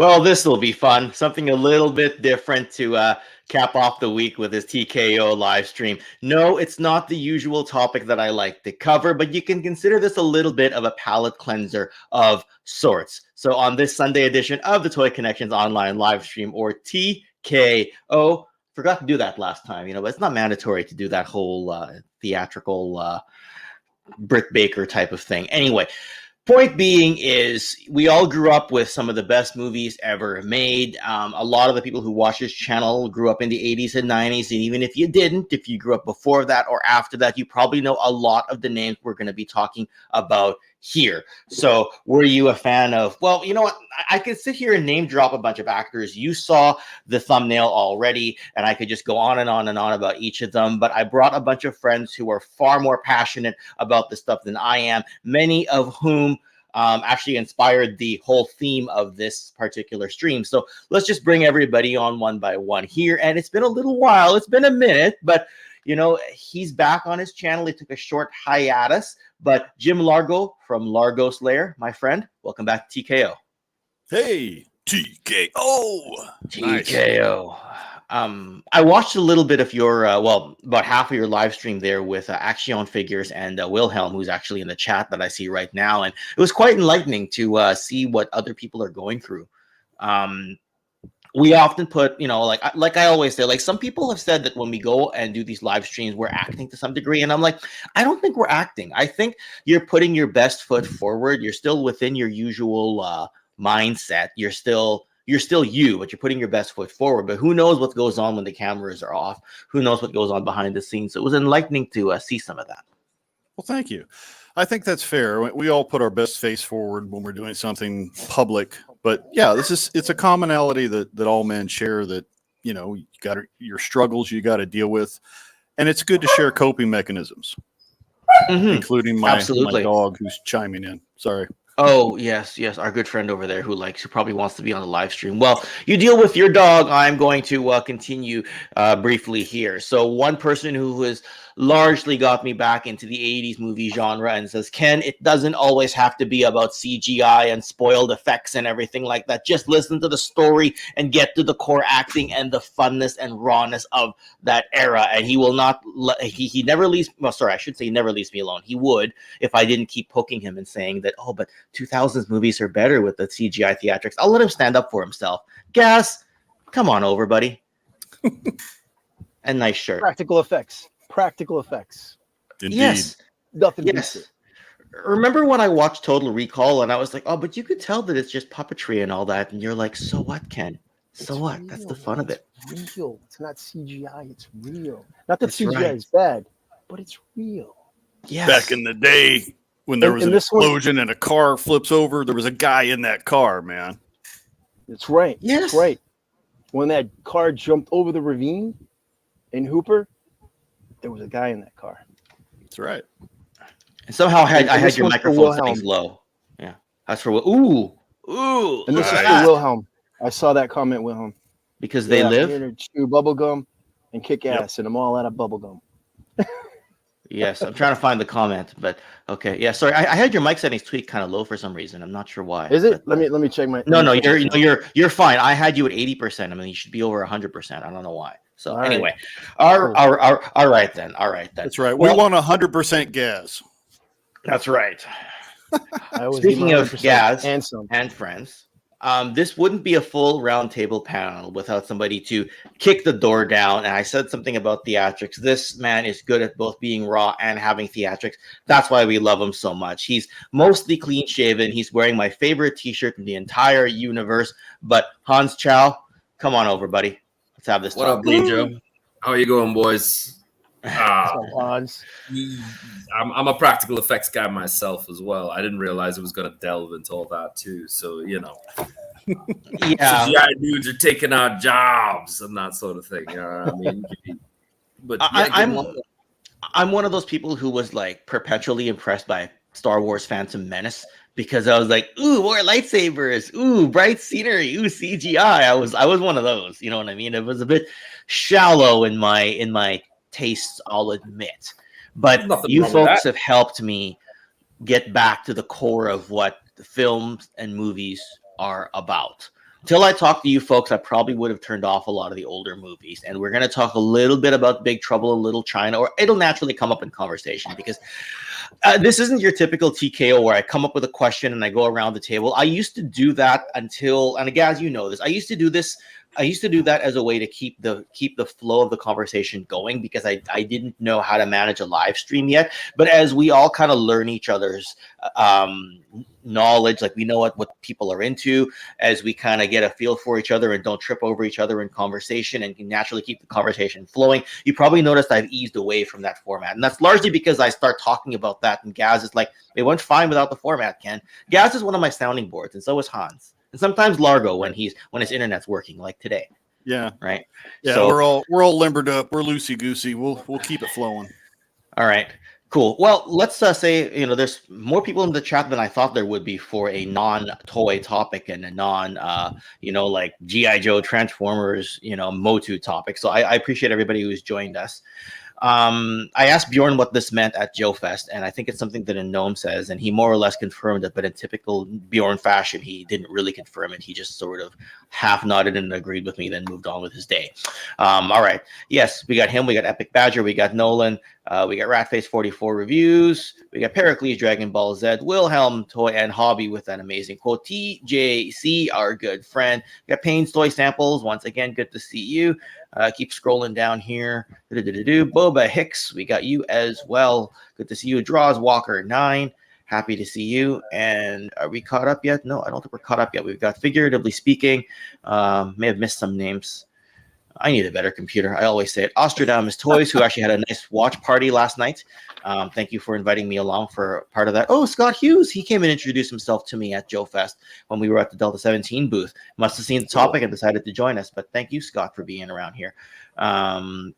Well, this will be fun. Something a little bit different to cap off the week with this TKO live stream. No, it's not the usual topic that I like to cover, but you can consider this a little bit of a palate cleanser of sorts. So on this Sunday edition of the Toy Connections online live stream, or TKO, forgot to do that last time, but it's not mandatory to do that whole theatrical Britt Baker type of thing. Anyway, point being is we all grew up with some of the best movies ever made. A lot of the people who watch this channel grew up in the 80s and 90s. And even if you didn't, if you grew up before that or after that, you probably know a lot of the names we're going to be talking about here. So were you a fan of, well, you know what? I could sit here and name drop a bunch of actors. You saw the thumbnail already, and I could just go on and on and on about each of them. But I brought a bunch of friends who are far more passionate about this stuff than I am, many of whom actually inspired the whole theme of this particular stream. So let's just bring everybody on one by one here. And it's been a little while. It's been a minute, but he's back on his channel. He took a short hiatus, but Jim Largo from Largo's Lair, my friend, welcome back to TKO. Hey, TKO. TKO. Nice. I watched a little bit of your, about half of your live stream there with Action Figures and Wilhelm, who's actually in the chat that I see right now. And it was quite enlightening to see what other people are going through. We often put, like I always say, like some people have said that when we go and do these live streams, we're acting to some degree. And I'm like, I don't think we're acting. I think you're putting your best foot forward. You're still within your usual mindset. You're still you, but you're putting your best foot forward. But who knows what goes on when the cameras are off? Who knows what goes on behind the scenes? So it was enlightening to see some of that. Well, thank you. I think that's fair. We all put our best face forward when we're doing something public. But yeah, it's a commonality that all men share, that, you got your struggles you got to deal with. And it's good to share coping mechanisms, including my dog who's chiming in. Sorry. Oh, yes, our good friend over there who probably wants to be on the live stream. Well, you deal with your dog. I'm going to continue briefly here. So one person who has largely got me back into the 80s movie genre and says, Ken, it doesn't always have to be about CGI and spoiled effects and everything like that. Just listen to the story and get to the core acting and the funness and rawness of that era. And he will not, he never leaves, well, sorry, I should say he never leaves me alone. He would if I didn't keep poking him and saying that, oh, but 2000s movies are better with the CGI theatrics. I'll let him stand up for himself. Gazz, come on over, buddy. And nice shirt. Practical effects. Indeed. Yes. Nothing beats it. Remember when I watched Total Recall and I was like, oh, but you could tell that it's just puppetry and all that. And you're like, so what, Ken? So what? Real. That's the fun of it. It's real. It's not CGI. It's real. Not that CGI is bad, but it's real. Yes. Back in the day when there was an explosion and a car flips over, there was a guy in that car, man. That's right. Yes. That's right. When that car jumped over the ravine in Hooper, there was a guy in that car. That's right. And somehow I had your microphone settings low. Yeah. That's for Ooh. And this is for Wilhelm. I saw that comment, Wilhelm. Because they live? To chew bubblegum and kick ass, and I'm all out of bubblegum. Yes, I'm trying to find the comment, but okay. Yeah, sorry. I had your mic settings tweaked kind of low for some reason. I'm not sure why. Is it? Let me check my. No, you're fine. I had you at 80%. I mean, you should be over 100%. I don't know why. So anyway, all right then. That's right. We want 100% gas. That's right. Speaking of gas and friends, this wouldn't be a full roundtable panel without somebody to kick the door down. And I said something about theatrics. This man is good at both being raw and having theatrics. That's why we love him so much. He's mostly clean shaven. He's wearing my favorite t-shirt in the entire universe. But Hans Chow, come on over, buddy. Let's have this. What up, Joe? How are you going, boys? I'm a practical effects guy myself as well. I didn't realize it was going to delve into all that too. So, Yeah. CGI dudes are taking out jobs and that sort of thing. I mean, but I'm one of those people who was like perpetually impressed by Star Wars Phantom Menace because I was like, ooh, more lightsabers, ooh, bright scenery, ooh, CGI. I was one of those. You know what I mean? It was a bit shallow in my tastes, I'll admit. But you folks have helped me get back to the core of what the films and movies are about. till I talk to you folks, I probably would have turned off a lot of the older movies. And we're going to talk a little bit about Big Trouble in Little China, or it'll naturally come up in conversation because this isn't your typical TKO where I come up with a question and I go around the table. I used to do that until, and again, as you know this, I used to do that as a way to keep the flow of the conversation going because I didn't know how to manage a live stream yet. But as we all kind of learn each other's knowledge, like we know what people are into, as we kind of get a feel for each other and don't trip over each other in conversation and can naturally keep the conversation flowing, you probably noticed I've eased away from that format. And that's largely because I start talking about that and Gazz is like, it went fine without the format, Ken. Gazz is one of my sounding boards, and so is Hans. And sometimes Largo when his internet's working, like today. Yeah. Right. Yeah. So, we're all limbered up. We're loosey goosey. We'll keep it flowing. All right. Cool. Well, let's say there's more people in the chat than I thought there would be for a non-toy topic and a non like GI Joe, Transformers, Motu topic. So I appreciate everybody who's joined us. I asked Bjorn what this meant at Joe Fest, and I think it's something that a gnome says, and he more or less confirmed it, but in typical Bjorn fashion, he didn't really confirm it. He just sort of half nodded and agreed with me, then moved on with his day. All right. Yes, we got him. We got Epic Badger. We got Nolan. We got Ratface44 Reviews. We got Pericles, Dragon Ball Z, Wilhelm, Toy, and Hobby with an amazing quote. TJC, our good friend. We got Payne's Toy Samples. Once again, good to see you. Keep scrolling down here. Boba Hicks, we got you as well. Good to see you. Draws Walker 9. Happy to see you. And are we caught up yet? No, I don't think we're caught up yet. We've got Figuratively Speaking. May have missed some names. I need a better computer. I always say it. Ozstradamus Toyz, who actually had a nice watch party last night. Thank you for inviting me along for part of that. Oh, Scott Hughes. He came and introduced himself to me at Joe Fest when we were at the Delta 17 booth. Must have seen the topic and decided to join us. But thank you, Scott, for being around here. All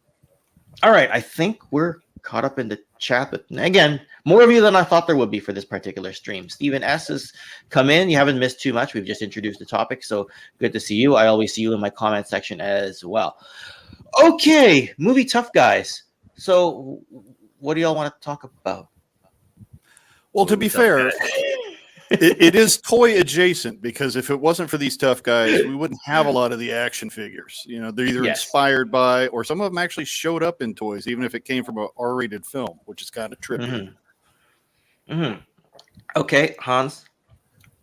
right. I think we're caught up in the chat. But again, more of you than I thought there would be for this particular stream. Stephen S. has come in. You haven't missed too much. We've just introduced the topic. So good to see you. I always see you in my comment section as well. Okay. Movie Tough Guys. So what do y'all want to talk about? Well, to be fair, it is toy adjacent, because if it wasn't for these tough guys, we wouldn't have a lot of the action figures. They're either inspired by, or some of them actually showed up in toys, even if it came from an R-rated film, which is kind of trippy. Okay, Hans.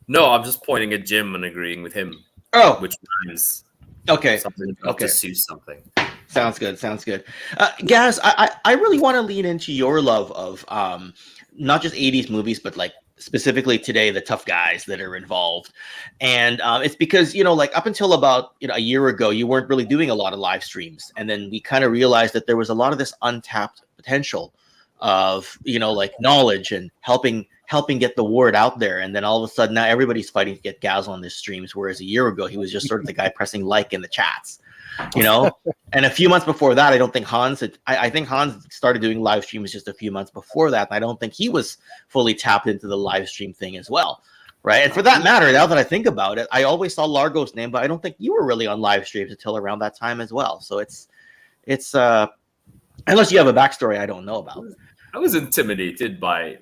No, I'm just pointing at Jim and agreeing with him. Oh, which means something to sue something. Sounds good. Gazz, I really want to lean into your love of not just 80s movies, but like specifically today, the tough guys that are involved. And it's because, like up until about a year ago, you weren't really doing a lot of live streams. And then we kind of realized that there was a lot of this untapped potential of, like knowledge and helping get the word out there. And then all of a sudden now everybody's fighting to get Gazz on this streams. Whereas a year ago, he was just sort of the guy pressing like in the chats. And a few months before that, I think Hans started doing live streams just a few months before that. And I don't think he was fully tapped into the live stream thing as well. Right. And for that matter, now that I think about it, I always saw Largo's name, but I don't think you were really on live streams until around that time as well. So it's unless you have a backstory I don't know about. I was intimidated by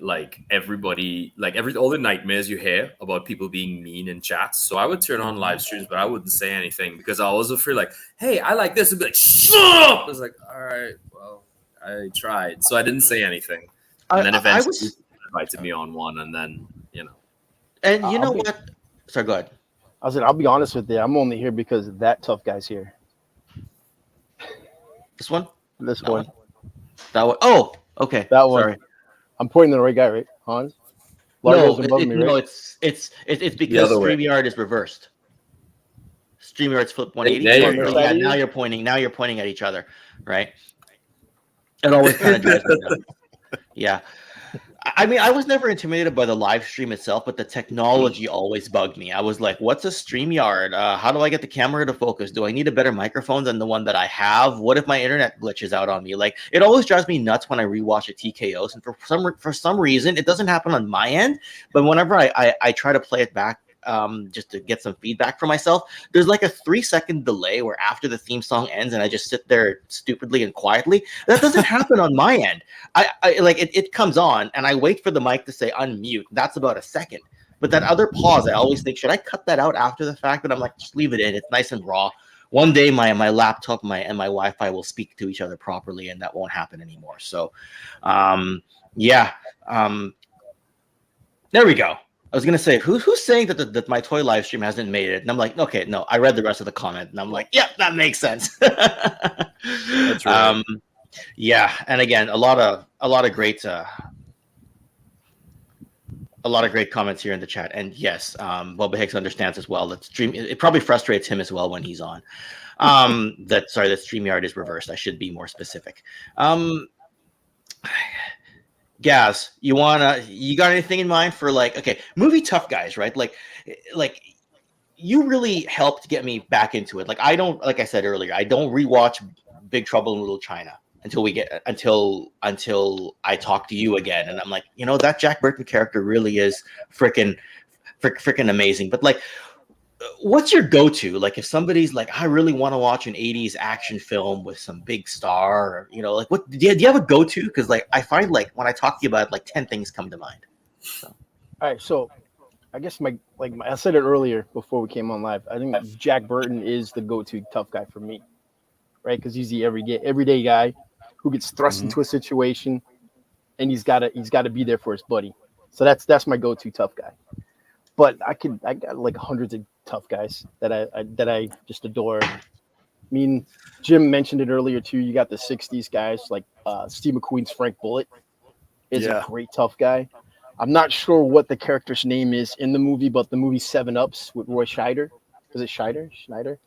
everybody, all the nightmares you hear about people being mean in chats. So I would turn on live streams, but I wouldn't say anything because I was afraid, hey, I like this, and be like, shut up. I was like, all right, well, I tried, so I didn't say anything. And then eventually he invited me on one, and then And what? Sorry, go ahead. I said, I'll be honest with you. I'm only here because that tough guy's here. This one. That one. Oh. Okay, that one. Sorry. I'm pointing to the right guy, right, Hans? Largo's above me, right? It's because StreamYard is reversed. StreamYard's flip 180. Now you're pointing at each other, right? It always kind of drives me down. Yeah. I mean, I was never intimidated by the live stream itself, but the technology always bugged me. I was like, what's a StreamYard? How do I get the camera to focus? Do I need a better microphone than the one that I have? What if my internet glitches out on me? Like, it always drives me nuts when I rewatch a TKOs. And for some reason, it doesn't happen on my end. But whenever I try to play it back, just to get some feedback for myself, there's like a 3-second delay where after the theme song ends and I just sit there stupidly and quietly. That doesn't happen on my end. I like it comes on and I wait for the mic to say unmute. That's about a second, But that other pause, I always think, should I cut that out after the fact? But I'm like, just leave it in. It's nice and raw. One day my laptop and my Wi-Fi will speak to each other properly, and that won't happen anymore. So, yeah. There we go. I was gonna say, who's saying that my toy live stream hasn't made it? And I'm like, okay, no. I read the rest of the comment, and I'm like, yeah, that makes sense. That's right. Yeah, and again, a lot of great comments here in the chat. And yes, Bubba Hicks understands as well that stream, it probably frustrates him as well when he's on. That StreamYard is reversed. I should be more specific. Gazz, you got anything in mind for movie Tough Guys, right? Like you really helped get me back into it. Like I said earlier, I don't rewatch Big Trouble in Little China until I talk to you again. And I'm like, that Jack Burton character really is freaking amazing. But like, what's your go-to? Like if somebody's like, I really want to watch an 80s action film with some big star, or, like what do you have a go-to? Because like I find like when I talk to you about it, like 10 things come to mind. So. All right, so I guess I said it earlier before we came on live. I think Jack Burton is the go-to tough guy for me, right? Because he's the everyday guy who gets thrust into a situation, and he's got to be there for his buddy. So that's my go-to tough guy. But I got like hundreds of tough guys that I just adore. I mean, Jim mentioned it earlier too. You got the '60s guys like Steve McQueen's Frank Bullitt is a great tough guy. I'm not sure what the character's name is in the movie, but the movie 7 Ups with Roy Scheider. Is it Scheider?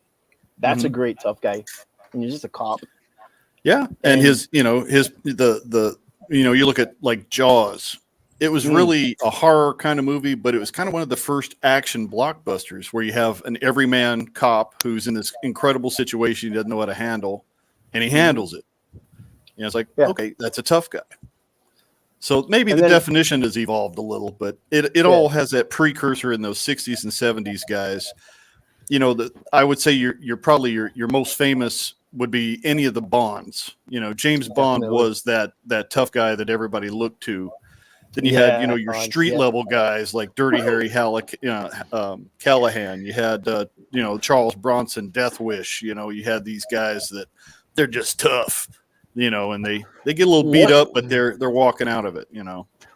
That's a great tough guy. And he's just a cop. Yeah, and his you look at like Jaws. It was really a horror kind of movie, but it was kind of one of the first action blockbusters where you have an everyman cop who's in this incredible situation he doesn't know how to handle, and he handles it. It's like, okay, that's a tough guy. So maybe the definition has evolved a little, but it all has that precursor in those 60s and 70s guys. I would say you're probably your most famous would be any of the Bonds. James Bond was that tough guy that everybody looked to. Then you had, your street level guys like Dirty Harry Callahan. You had, Charles Bronson, Death Wish. You had these guys that they're just tough, and they get a little beat up, but they're walking out of it.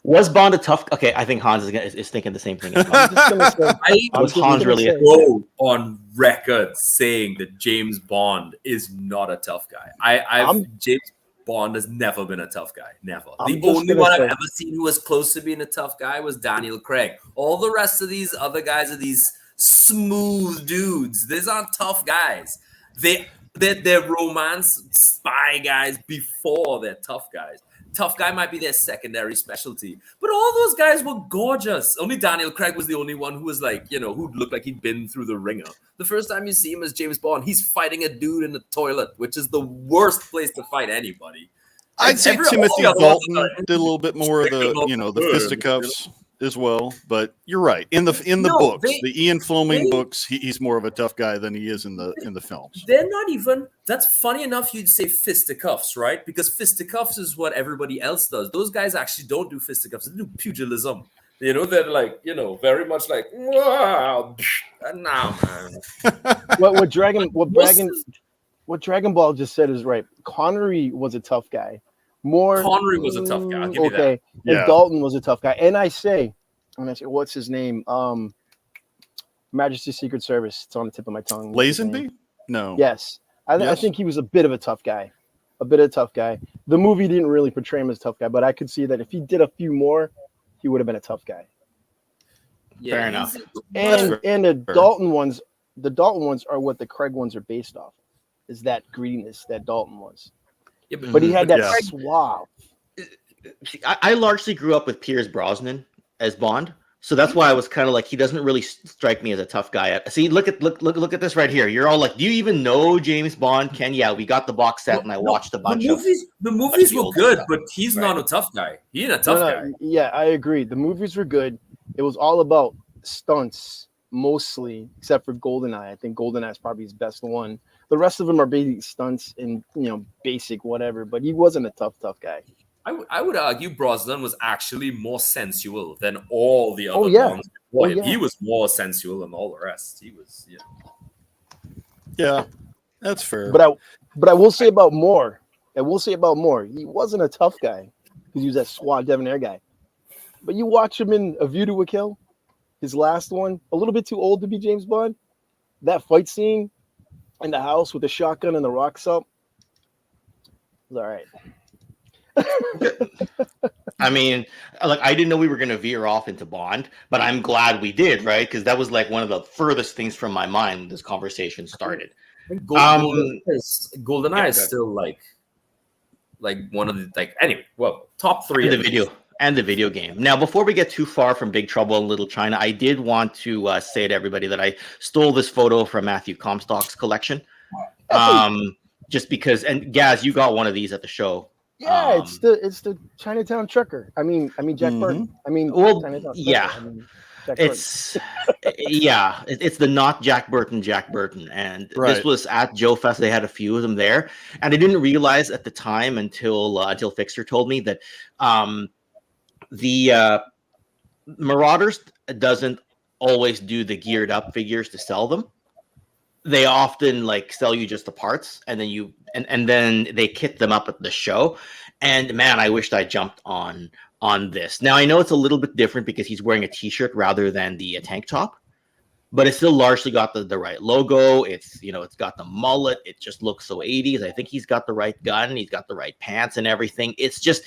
Was Bond a tough? Okay, I think Hans is thinking the same thing. Was Hans really go on record saying that James Bond is not a tough guy? James Bond has never been a tough guy. Never. The only one I've ever seen who was close to being a tough guy was Daniel Craig. All the rest of these other guys are these smooth dudes. These aren't tough guys. They're romance spy guys before they're tough guys. Tough guy might be their secondary specialty. But all those guys were gorgeous. Only Daniel Craig was the only one who was like, who looked like he'd been through the ringer. The first time you see him as James Bond, he's fighting a dude in the toilet, which is the worst place to fight anybody. I'd say Timothy Dalton did a little bit more of the fisticuffs as well. But you're right. In the books, the Ian Fleming books, he's more of a tough guy than he is in the films. They're not even. That's funny enough. You'd say fisticuffs, right? Because fisticuffs is what everybody else does. Those guys actually don't do fisticuffs. They do pugilism. They're like, very much like, wow, now, man. What Dragon Ball just said is right. Connery was a tough guy. Connery was a tough guy. I'll give you that. And Dalton was a tough guy. And I say, what's his name? Majesty's Secret Service. It's on the tip of my tongue. Lazenby? No. Yes. I think he was a bit of a tough guy. The movie didn't really portray him as a tough guy, but I could see that if he did a few more, he would have been a tough guy. Yeah, fair enough. And the Dalton ones are what the Craig ones are based off. Is that greediness that Dalton was. Yeah, but he had that suave. I largely grew up with Pierce Brosnan as Bond, so that's why I was kind of like, he doesn't really strike me as a tough guy. See, look at this right here. You're all like, do you even know James Bond? Ken? Yeah, we got the box set, and I watched a bunch of the movies were good, but he's not a tough guy. He ain't a tough guy. Yeah, I agree. The movies were good. It was all about stunts mostly, except for GoldenEye. I think GoldenEye is probably his best one. The rest of them are basic stunts and basic whatever. But he wasn't a tough guy. I would argue Brosnan was actually more sensual than all the other ones Boy, yeah. he was more sensual than all the rest. He was, Yeah, that's fair. But I will say about Moore. I will say about Moore. He wasn't a tough guy because he was that SWAT debonair guy. But you watch him in A View to a Kill, his last one, a little bit too old to be James Bond. That fight scene in the house with the shotgun and the rocks up. All right. I mean, like, I didn't know we were going to veer off into Bond, but I'm glad we did, right? Because that was like one of the furthest things from my mind when this conversation started. GoldenEye Yeah, is still like one of the anyway. Well, top three And the video game. Now, before we get too far from Big Trouble in Little China, I did want to say to everybody that I stole this photo from Matthew Comstock's collection. Just because, and Gazz, you got one of these at the show. Yeah, it's the Chinatown trucker. I mean Jack Burton. I mean, well, Chinatown yeah. trucker. I mean, Jack It's it's the not Jack Burton, and this was at Joe Fest. They had a few of them there, and I didn't realize at the time until Fixer told me that the Marauders doesn't always do the geared up figures to sell them. They often like sell you just the parts, and then and then they kit them up at the show. And man, I wished I jumped on this. Now I know it's a little bit different because he's wearing a t-shirt rather than the tank top, but it's still largely got the right logo. It's it's got the mullet. It just looks so 80s. I think he's got the right gun. He's got the right pants and everything. It's just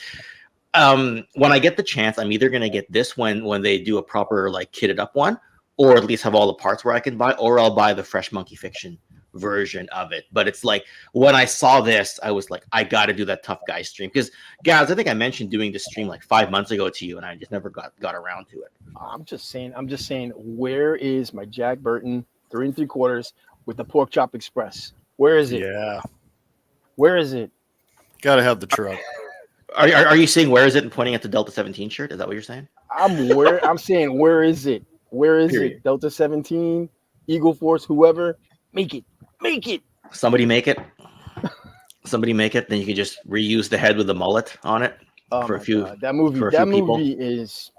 when I get the chance, I'm either gonna get this when they do a proper like kitted up one, or at least have all the parts where I can buy, or I'll buy the Fresh Monkey Fiction version of it. But it's like when I saw this, I was like, I got to do that tough guy stream, because Gaz, I think I mentioned doing this stream like 5 months ago to you, and I just never got around to it. I'm just saying, where is my Jack Burton 3 3/4 with the Pork Chop Express? Where is it? Yeah, where is it? Got to have the truck. Are you saying where is it and pointing at the Delta 17 shirt? Is that what you're saying? I'm saying where is it? Where is it? Delta 17, Eagle Force, whoever, make it. Somebody make it. Then you can just reuse the head with the mullet on it for a few. God. That movie is,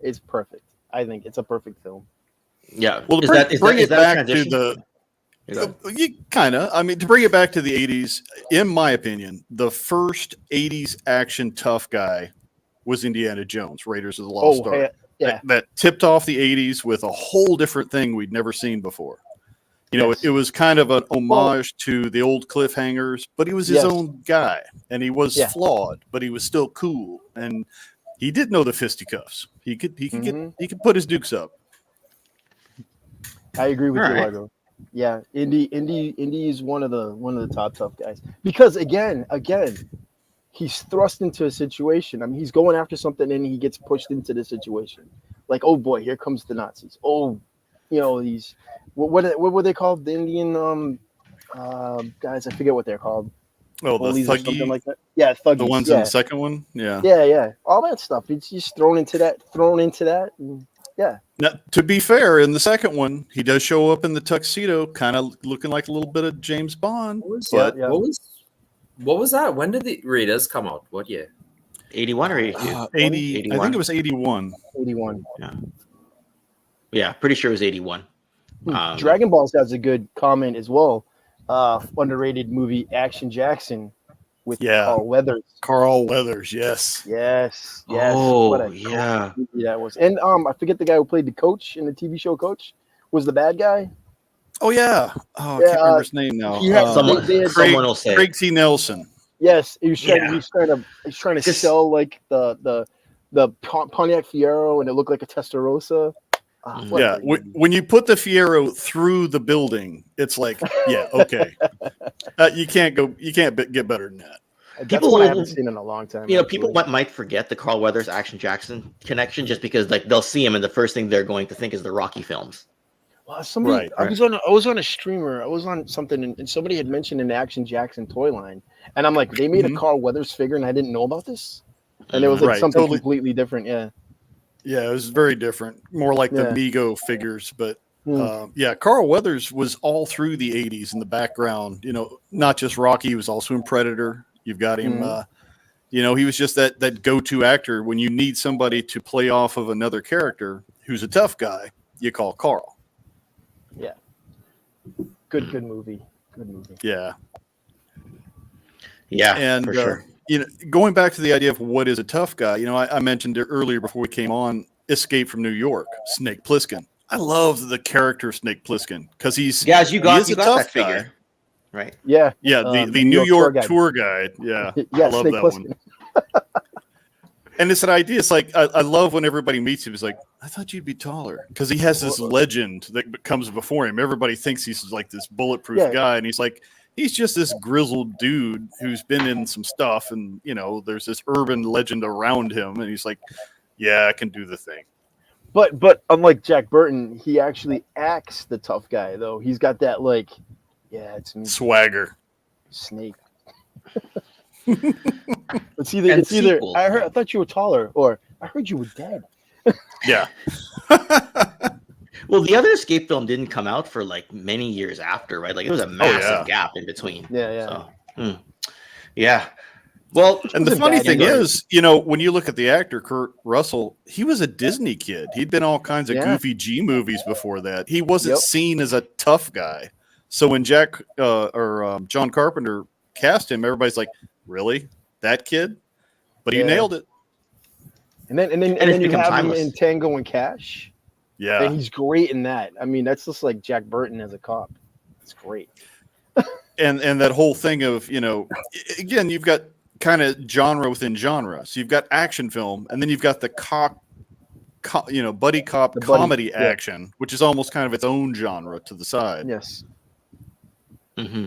it's perfect. I think it's a perfect film. Yeah. Well, to bring it back to the. You kind of, I mean, to bring it back to the 80s, in my opinion, the first 80s action tough guy was Indiana Jones, Raiders of the Lost Ark. Yeah. That tipped off the 80s with a whole different thing we'd never seen before. It was kind of an homage to the old cliffhangers, but he was his own guy, and he was flawed, but he was still cool, and he did know the fisticuffs. He could put his dukes up. I agree with you, Largo. Yeah, Indy is one of the top tough guys, because again, he's thrust into a situation. I mean, he's going after something and he gets pushed into the situation. Like, oh boy, here comes the Nazis. Oh, these what were they called? The Indian guys, I forget what they're called. Oh, the thuggy, something like that. Yeah, thuggies. The ones in the second one. Yeah. Yeah. All that stuff. It's just thrown into that. And, yeah. Now, to be fair, in the second one, he does show up in the tuxedo, kind of looking like a little bit of James Bond. What was that? When did the Raiders come out? What year? 81 or 82? 80. I think it was 81. 81. Yeah, pretty sure it was 81. Dragon Balls has a good comment as well. Underrated movie Action Jackson with Carl Weathers. Carl Weathers, yes. Oh, what a movie that was. And I forget the guy who played the coach in the TV show Coach. Was the bad guy? Oh yeah. Oh, I can't remember his name now. Someone will say Craig T. Nelson. Yes, he was trying to sell like the Pontiac Fiero, and it looked like a Testarossa. When you put the Fiero through the building, it's like, okay. You can't get better than that. People I haven't seen in a long time. People might forget the Carl Weathers Action Jackson connection just because like they'll see him and the first thing they're going to think is the Rocky films. Well, I was on a streamer. I was on something, and somebody had mentioned an Action Jackson toy line, and I'm like, they made a Carl Weathers figure, and I didn't know about this, and it was like something completely different. Yeah, it was very different, more like the Mego figures, but Carl Weathers was all through the 80s in the background. Not just Rocky, he was also in Predator. You've got him You know, he was just that go-to actor when you need somebody to play off of another character who's a tough guy. You call Carl. Yeah. Good movie. Good movie. Yeah. Yeah, And for sure. you know, going back to the idea of what is a tough guy, you know, I mentioned it earlier before we came on, Escape from New York, Snake Plissken. I love the character Snake Plissken because he's Gazz, you got a that tough figure, guy. right? Yeah. Yeah, the New York tour guide. Yeah, Yeah, I love Snake that Plissken. one. And it's an idea. It's like I love when everybody meets him. It's like, I thought you'd be taller, because he has this legend that comes before him. Everybody thinks he's like this bulletproof guy, and he's like, he's just this grizzled dude who's been in some stuff, and you know, there's this urban legend around him, and he's like, yeah, I can do the thing. But unlike Jack Burton, he actually acts the tough guy though. He's got that like, yeah, it's me, Swagger. Snake. It's either I thought you were taller, or I heard you were dead. Yeah. Well, the other Escape film didn't come out for like many years after, right? Like it was a massive gap in between. Yeah. So, yeah. Well, and the funny thing is, you know, when you look at the actor Kurt Russell, he was a Disney kid. He'd been all kinds of goofy G movies before that. He wasn't seen as a tough guy. So when John Carpenter cast him, everybody's like, "Really, that kid?" But he nailed it. And then you have him in Tango and Cash. Yeah, and he's great in that. I mean, that's just like Jack Burton as a cop. It's great. and that whole thing of, you know, again, you've got kind of genre within genre. So you've got action film, and then you've got the buddy cop comedy action, which is almost kind of its own genre to the side. Yes. Mm-hmm.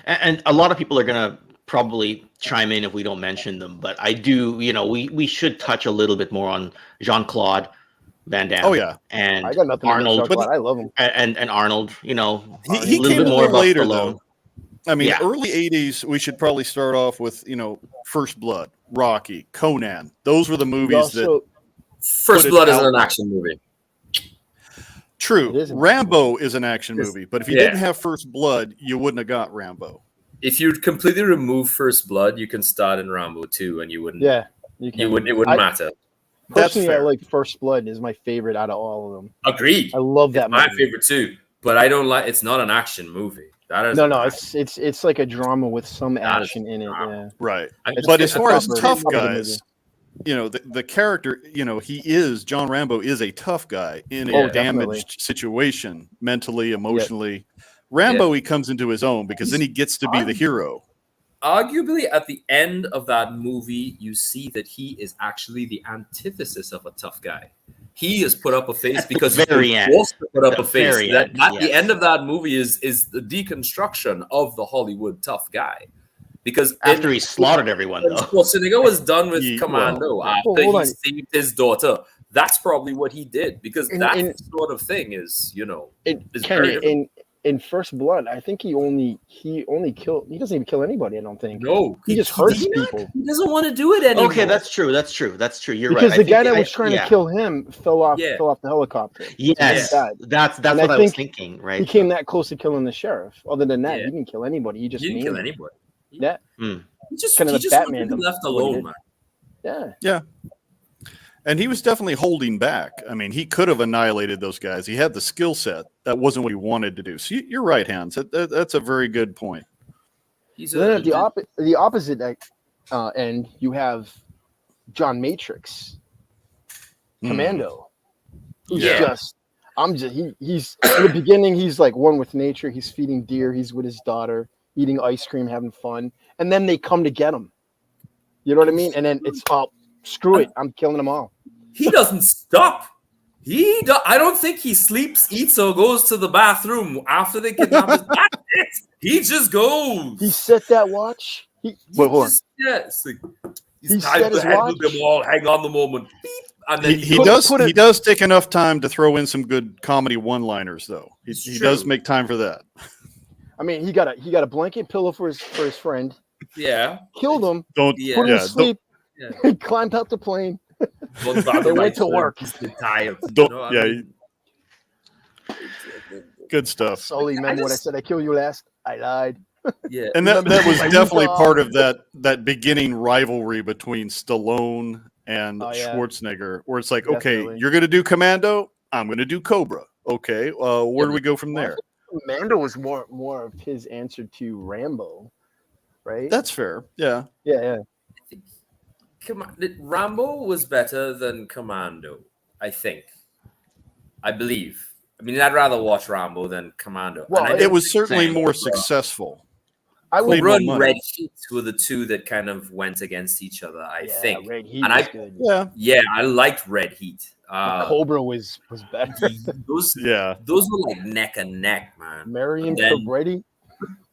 And a lot of people are going to probably chime in if we don't mention them, but I do, you know, we should touch a little bit more on Jean-Claude Van Damme. Oh yeah, and I got nothing Arnold. But I love him. And Arnold, you know, he a little came bit more later Stallone. though. I mean, early 80s, we should probably start off with, you know, First Blood, Rocky, Conan. Those were the movies that... First Blood is an action movie. True. Rambo is an action movie, but if you didn't have First Blood, you wouldn't have got Rambo. If you completely remove First Blood, you can start in Rambo 2 and you wouldn't... Yeah. It wouldn't matter. Personally, I like First Blood is my favorite out of all of them. Agreed. I love that movie. My favorite too, but I don't like... It's not an action movie. It's like a drama with some action in it. Yeah. Right. But as far as tough guys, you know, the character, you know, John Rambo is a tough guy in a damaged situation, mentally, emotionally. Rambo, he comes into his own because then he gets to be the hero. Arguably, at the end of that movie, you see that he is actually the antithesis of a tough guy. He has put up a face because he wants to put up a face. The end of that movie is the deconstruction of the Hollywood tough guy. Because after he slaughtered everyone, though. Well, Segal was done with Commando after he saved his daughter. That's probably what he did, because that sort of thing is, you know, in First Blood, I think he only killed. He doesn't even kill anybody. I don't think. No, he just hurts people. He doesn't want to do it anymore. Okay, that's true. You're right. Because the guy that was trying to kill him fell off the helicopter. Yes, that's what I was thinking. Right, he came that close to killing the sheriff. Other than that, he didn't kill anybody. He didn't kill anybody. Yeah, he just kind of the Batman left alone, man. Yeah. And he was definitely holding back. I mean, he could have annihilated those guys. He had the skill set. That wasn't what he wanted to do. So you're right, Hans. That's a very good point. Then at the opposite end, you have John Matrix, Commando. He's he's in the beginning, he's like one with nature. He's feeding deer. He's with his daughter, eating ice cream, having fun. And then they come to get him. You know what I mean? And then it's screw it. I'm killing them all. He doesn't stop. I don't think he sleeps, eats, or goes to the bathroom after they kidnap his dad. He just goes. He set that watch. He's time to handle them all. Hang on the moment. Beep. And then he does take enough time to throw in some good comedy one-liners, though. He does make time for that. I mean, he got a blanket pillow for his friend. Yeah. Killed him. Put him to sleep. He climbed out the plane. They went to work. Good stuff. Sully, remember what I said? I killed you last. I lied. Yeah, And that was Like, definitely Meatball. part of that beginning rivalry between Stallone and Oh, yeah. Schwarzenegger, where it's like, okay, Definitely. you're going to do Commando, I'm going to do Cobra. Okay, where do we go from there? Mando was more of his answer to Rambo, right? That's fair. Yeah. yeah. Rambo was better than Commando, I think. I believe. I mean, I'd rather watch Rambo than Commando. Well, And I It didn't was certainly think more successful. I would Made more Cobra and money. Red Heat were the two that kind of went against each other, I think. Red Heat And was I- good. Yeah. Yeah, I liked Red Heat. Cobra was better. Those Yeah. were like neck and neck, man. Marion And then- Cobretti,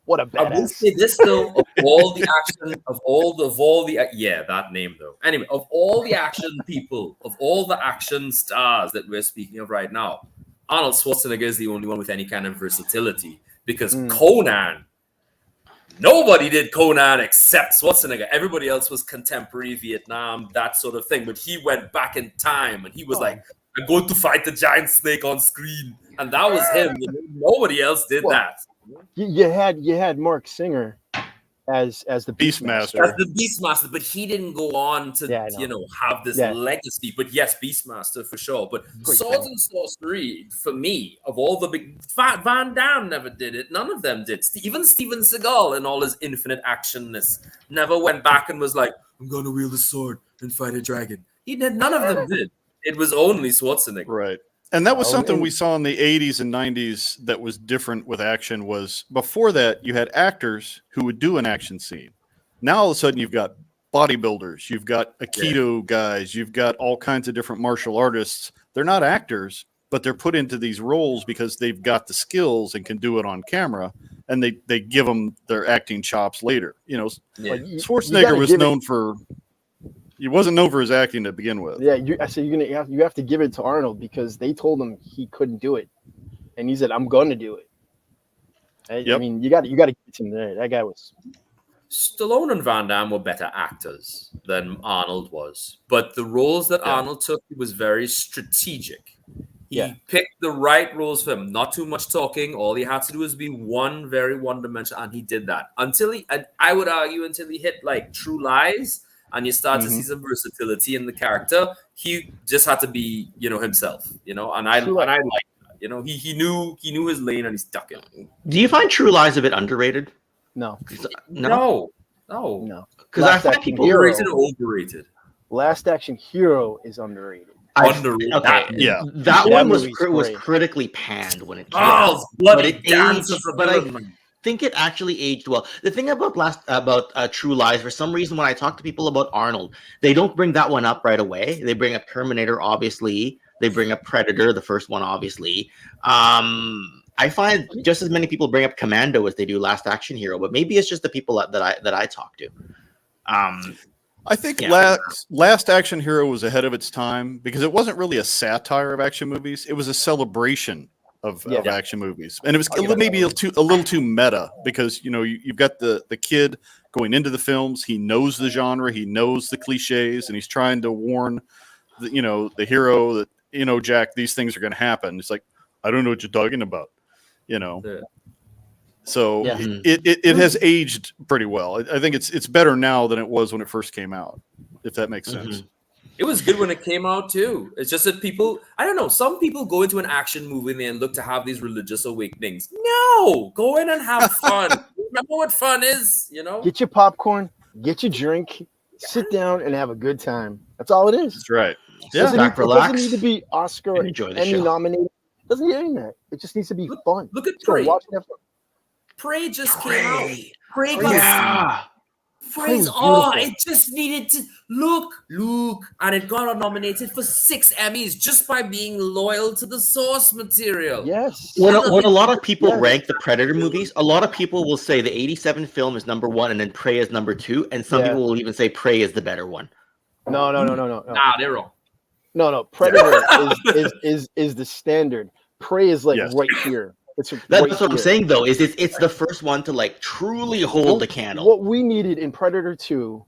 what a I will badass. say this though, of all the action, of all the yeah, that name though. Anyway, of all the action people, of all the action stars that we're speaking of right now, Arnold Schwarzenegger is the only one with any kind of versatility because Conan, nobody did Conan except Schwarzenegger. Everybody else was contemporary Vietnam, that sort of thing. But he went back in time and he was like, I'm going to fight the giant snake on screen. And that was him. Nobody else did that. You had Mark Singer as the Beastmaster. That's the Beastmaster, but he didn't go on to have this legacy. But yes, Beastmaster for sure. But Swords and Sorcery, for me, of all the big Van Damme never did it. None of them did. Even Steven Seagal in all his infinite actionness never went back and was like, I'm gonna wield a sword and fight a dragon. He did. None of them did. It was only Schwarzenegger. Right. And that was something we saw in the 80s and 90s that was different with action. Was before that, you had actors who would do an action scene. Now, all of a sudden, you've got bodybuilders, you've got Aikido guys, you've got all kinds of different martial artists. They're not actors, but they're put into these roles because they've got the skills and can do it on camera, and they give them their acting chops later. You know, Schwarzenegger was known for... He wasn't known for his acting to begin with. Yeah, you have to give it to Arnold because they told him he couldn't do it, and he said, "I'm going to do it." I mean, you got to give it to him there. That guy was. Stallone and Van Damme were better actors than Arnold was, but the roles that Arnold took, he was very strategic. He picked the right roles for him. Not too much talking. All he had to do was be very one-dimensional, and he did that until I would argue, until he hit like True Lies. And you start to see some versatility in the character. He just had to be, himself, and I like that. He knew his lane and he stuck it. Do you find True Lies a bit underrated? No. Because I find people underrated or overrated. Last Action Hero is underrated. Underrated. That one was critically panned when it came out. But it aged. I think it actually aged well. The thing about True Lies, for some reason, when I talk to people about Arnold, they don't bring that one up right away. They bring up Terminator, obviously. They bring up Predator, the first one, obviously. I find just as many people bring up Commando as they do Last Action Hero, but maybe it's just the people that I talk to. I think Last Action Hero was ahead of its time because it wasn't really a satire of action movies. It was a celebration of action movies, and it was maybe a little too meta because you've got the kid going into the films. He knows the genre, he knows the cliches, and he's trying to warn the hero that Jack, these things are going to happen. It's like, I don't know what you're talking about, So it has aged pretty well. I think it's better now than it was when it first came out, if that makes sense. It was good when it came out too. It's just that people, I don't know, some people go into an action movie and look to have these religious awakenings. No, go in and have fun. Remember what fun is, Get your popcorn, get your drink, sit down and have a good time. That's all it is. That's right. It doesn't need to be Oscar or Emmy nominated. It doesn't need any of that. It just needs to be fun. Look at Prey. Prey just came out. Prey got Praise, it just needed to look, and it got nominated for 6 Emmys just by being loyal to the source material. Yes. When a lot of people rank the Predator movies, a lot of people will say the 87 film is number 1 and then Prey is number 2, and some people will even say Prey is the better one. No. Nah, they're wrong. No. Predator is the standard. Prey is like right here. That's what I'm saying, though. It's the first one to like truly hold the candle. What we needed in Predator 2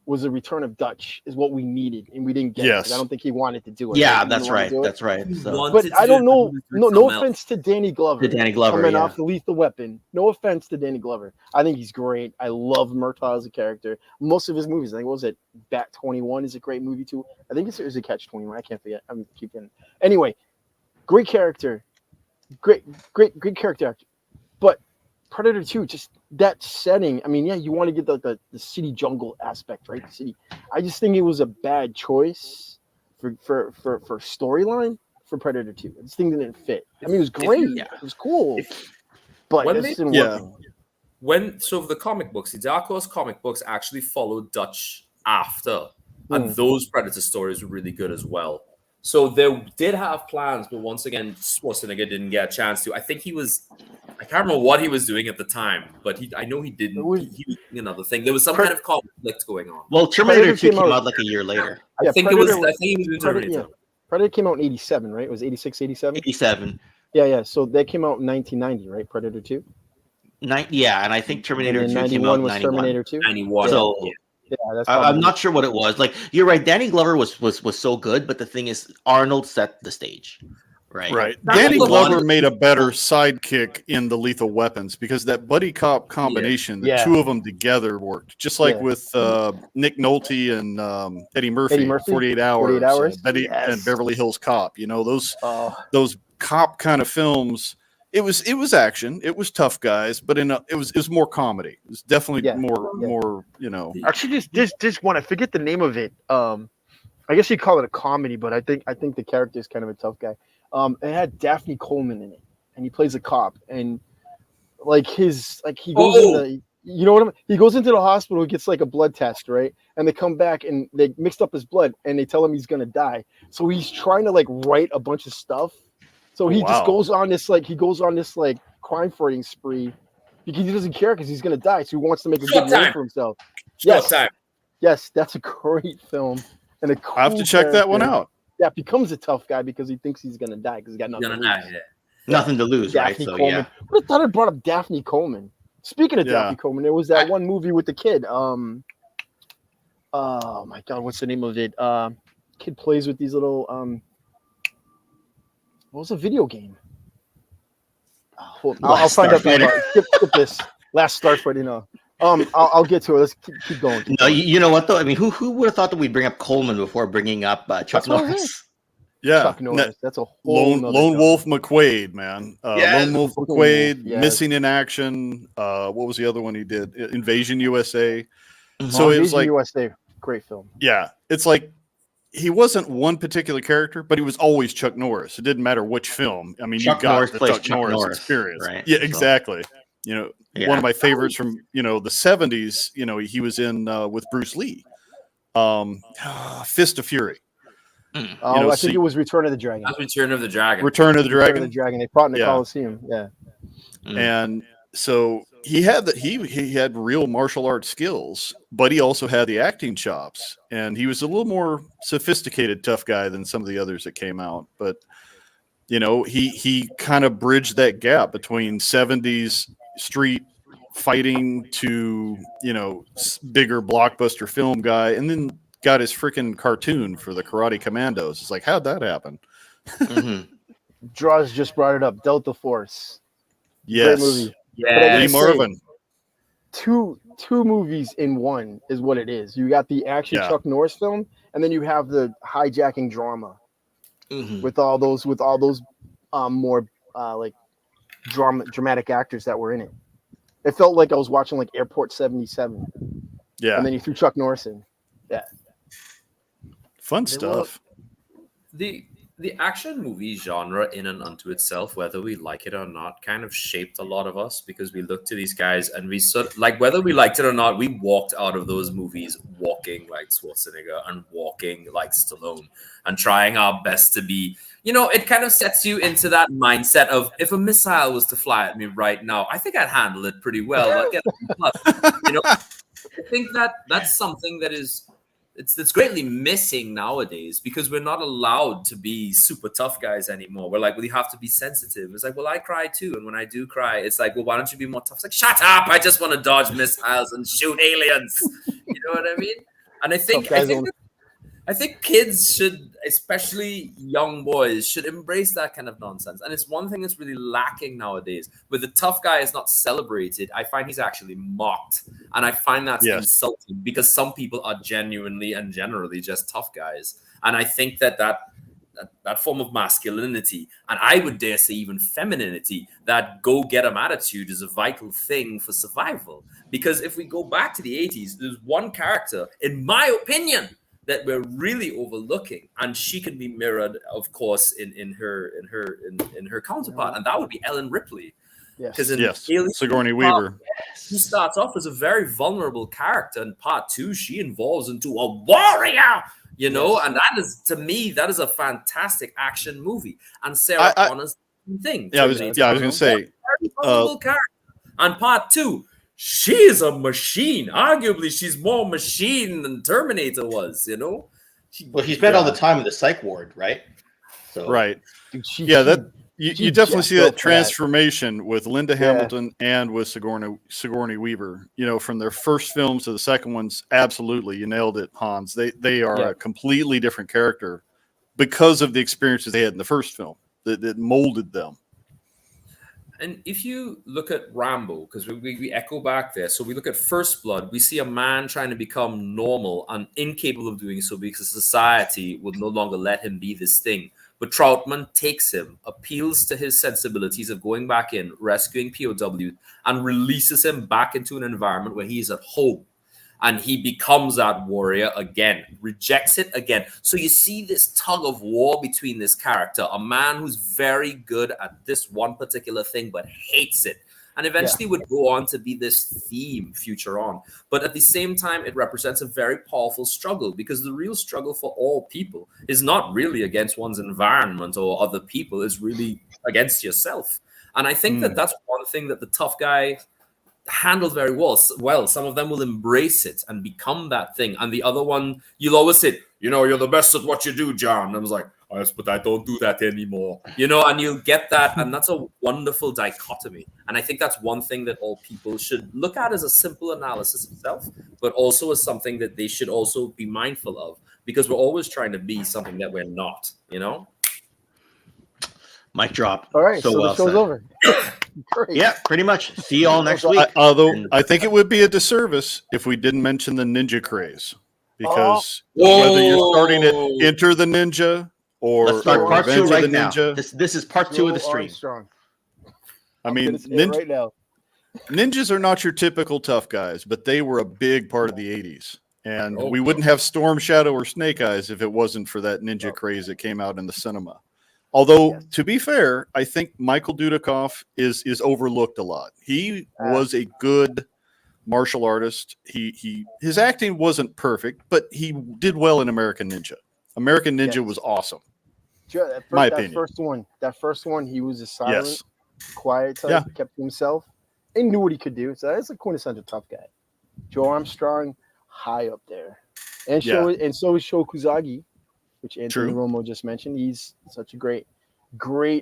was a return of Dutch, is what we needed, and we didn't get it. Yes. I don't think he wanted to do it. Yeah, Right? He that's didn't wanna right. do it. That's right. So Wanted But to I do don't it, know. but No something else. offense to Danny Glover. to Danny Glover, Coming yeah. off the Lethal Weapon. No offense to Danny Glover. I think he's great. I love Murtaugh as a character. Most of his movies, I think, what was it? Bat 21 is a great movie too. I think it's a Catch 21. I can't forget. I'm keeping. Anyway, great character. Great character actor. But Predator 2, just that setting. I mean, yeah, you want to get the city jungle aspect, right? The city. I just think it was a bad choice for storyline for Predator 2. I just think it didn't fit. I mean, it was great. Yeah. It was cool. But When it they- just didn't Yeah. work. So the comic books, the Dark Horse comic books actually followed Dutch after, and Hmm. those Predator stories were really good as well. So they did have plans, but once again, Schwarzenegger didn't get a chance to. I think I can't remember what he was doing at the time, but I know he didn't. It was- He was doing another thing. There was some kind of conflict going on. Well, Terminator Predator 2 came came out- out like a year later. Yeah, I think he was doing Terminator. Predator came out in 87, right? It was 86, 87? 87. Yeah. So that came out in 1990, right? Predator 2? Yeah, and I think Terminator And 2 then came 91 out in was 91. Terminator 2? 91. So Yeah, that's I'm probably- not sure what it was. Like, you're right, Danny Glover was so good, but the thing is, Arnold set the stage. Right. Right. That's Danny the Glover one- made a better sidekick in the Lethal Weapons because that buddy cop combination, the Yeah. two of them together worked. Just like Yeah. with Nick Nolte and Eddie Murphy, Eddie Murphy? 48 Hours, 48 Hours? Betty Yes. and Beverly Hills Cop. You know, those Oh, cop kind of films. It was action. It was tough guys, but it was more comedy. It was definitely Yeah. more, you know. actually, this one, I forget the name of it. I guess you'd call it a comedy, but I think the character is kind of a tough guy. It had Daphne Coleman in it, and he plays a cop, and he goes into, you know what I mean? He goes into the hospital, he gets like a blood test, right? And they come back and they mixed up his blood, and they tell him he's gonna die. So he's trying to like write a bunch of stuff. So he just Wow. goes on this crime fighting spree because he doesn't care because he's gonna die. So he wants to make a good name for himself. Yes. Time. Yes, that's a great film. And a cool I have to check that one character. out. Yeah, becomes a tough guy because he thinks he's gonna die because he's got nothing. Gonna to die, lose. yeah. Nothing to lose, right? Daphne So, Coleman. yeah. I thought I brought up Daphne Coleman. Speaking of Yeah. Daphne Coleman, there was that one movie with the kid. Oh my God, what's the name of it? Kid plays with these little. What was a video game? I'll find out. Skip this. Last Starfighter, no. I'll get to it. Let's keep going. No, you know what though? I mean, who would have thought that we'd bring up Coleman before bringing up Chuck That's what I Norris? Yeah. Chuck Norris. That's a whole nother Lone job. Wolf McQuade, man. Yes. Lone Wolf Lone McQuade, Wolf, yes. Missing in Action. What was the other one he did? Invasion USA. Mhm. So it was Invasion like, USA, great film. yeah, it's like he wasn't one particular character, but he was always Chuck Norris. It didn't matter which film. I mean, Chuck you got Norris the plays Chuck Chuck Norris Norris, experience. right? Yeah, So- exactly. You know, Yeah. one of my favorites from, the 70s, he was in with Bruce Lee. Fist of Fury. Oh, I see- think it was Return of the Dragon. That's Return of the Dragon. Return of the Return Dragon. of the Dragon. They fought in the Yeah. Coliseum. Yeah. Mm. And so he had he had real martial arts skills, but he also had the acting chops, and he was a little more sophisticated tough guy than some of the others that came out. But he kind of bridged that gap between 70s street fighting to bigger blockbuster film guy, and then got his freaking cartoon for the Karate Commandos. It's like, how'd that happen? Mhm. Draws just brought it up. Delta Force. Yes, Great movie. But I Yeah. gotta Lee say, Marvin. Two movies in one is what it is. You got the action Yeah. Chuck Norris film, and then you have the hijacking drama Mhm. with all those more like dramatic actors that were in it. It felt like I was watching like Airport 77, Yeah, and then you threw Chuck Norris in. fun They stuff. The action movie genre in and unto itself, whether we like it or not, kind of shaped a lot of us because we looked to these guys and we whether we liked it or not, we walked out of those movies walking like Schwarzenegger and walking like Stallone and trying our best to be, it kind of sets you into that mindset of if a missile was to fly at me right now, I think I'd handle it pretty well. I'd get a plus. I think that's something that is it's greatly missing nowadays because we're not allowed to be super tough guys anymore. We're like, well, you have to be sensitive. It's like, well, I cry too. And when I do cry, it's like, well, why don't you be more tough? It's like, shut up. I just want to dodge missiles and shoot aliens. You know what I mean? And I think kids should, especially young boys, should embrace that kind of nonsense. And it's one thing that's really lacking nowadays. Where the tough guy is not celebrated, I find he's actually mocked. And I find that's insulting because some people are genuinely and generally just tough guys. And I think that form of masculinity, and I would dare say even femininity, that go-get-em attitude is a vital thing for survival. Because if we go back to the 80s, there's one character, in my opinion, that we're really overlooking, and she can be mirrored, of course, in her counterpart, and that would be Ellen Ripley. Yes. Alien Sigourney Weaver. She starts off as a very vulnerable character. In part 2, she evolves into a warrior, you know, and that is, to me, that is a fantastic action movie. And Sarah Connor's thing. I was going to say, very vulnerable character. And part 2. She is a machine. Arguably, she's more machine than Terminator was, you know? Well, he spent all the time in the psych ward, right? So, right. Dude, you definitely see that transformation with Linda Hamilton and with Sigourney Weaver. You know, from their first films to the second ones, absolutely. You nailed it, Hans. They are a completely different character because of the experiences they had in the first film that molded them. And if you look at Rambo, because we echo back there, so we look at First Blood, we see a man trying to become normal and incapable of doing so because society would no longer let him be this thing. But Troutman takes him, appeals to his sensibilities of going back in, rescuing POW, and releases him back into an environment where he is at home. And he becomes that warrior again, rejects it again. So you see this tug of war between this character, a man who's very good at this one particular thing, but hates it. And eventually would go on to be this theme future on. But at the same time, it represents a very powerful struggle, because the real struggle for all people is not really against one's environment or other people, it's really against yourself. And I think that that's one thing that the tough guy handled very well. Some of them will embrace it and become that thing. And the other one, you'll always say, you know, you're the best at what you do, John. And I was like, oh, yes, but I don't do that anymore. You know, and you'll get that. And that's a wonderful dichotomy. And I think that's one thing that all people should look at as a simple analysis of self, but also as something that they should also be mindful of, because we're always trying to be something that we're not, you know? Mic drop. All right, so the well show's said. over. Great. Yeah, pretty much. See you all next week. Although I think it would be a disservice if we didn't mention the ninja craze, because whether you're starting at Enter the Ninja or Let's start part Revenge 2 right of the now. Ninja. This is part 2 of the stream. Armstrong. I mean, Right now. ninjas are not your typical tough guys, but they were a big part of the 80s. And we wouldn't have Storm Shadow or Snake Eyes if it wasn't for that ninja craze that came out in the cinema. Although, to be fair, I think Michael Dudikoff is overlooked a lot. He was a good martial artist. His acting wasn't perfect, but he did well in American Ninja. American Ninja was awesome. Sure, My opinion. That first one, he was a silent, quiet type, kept to himself, and knew what he could do. So that's a quintessential tough guy. Joe Armstrong, high up there, and so is Sho Kusagi, which Anthony Romo just mentioned. He's such a great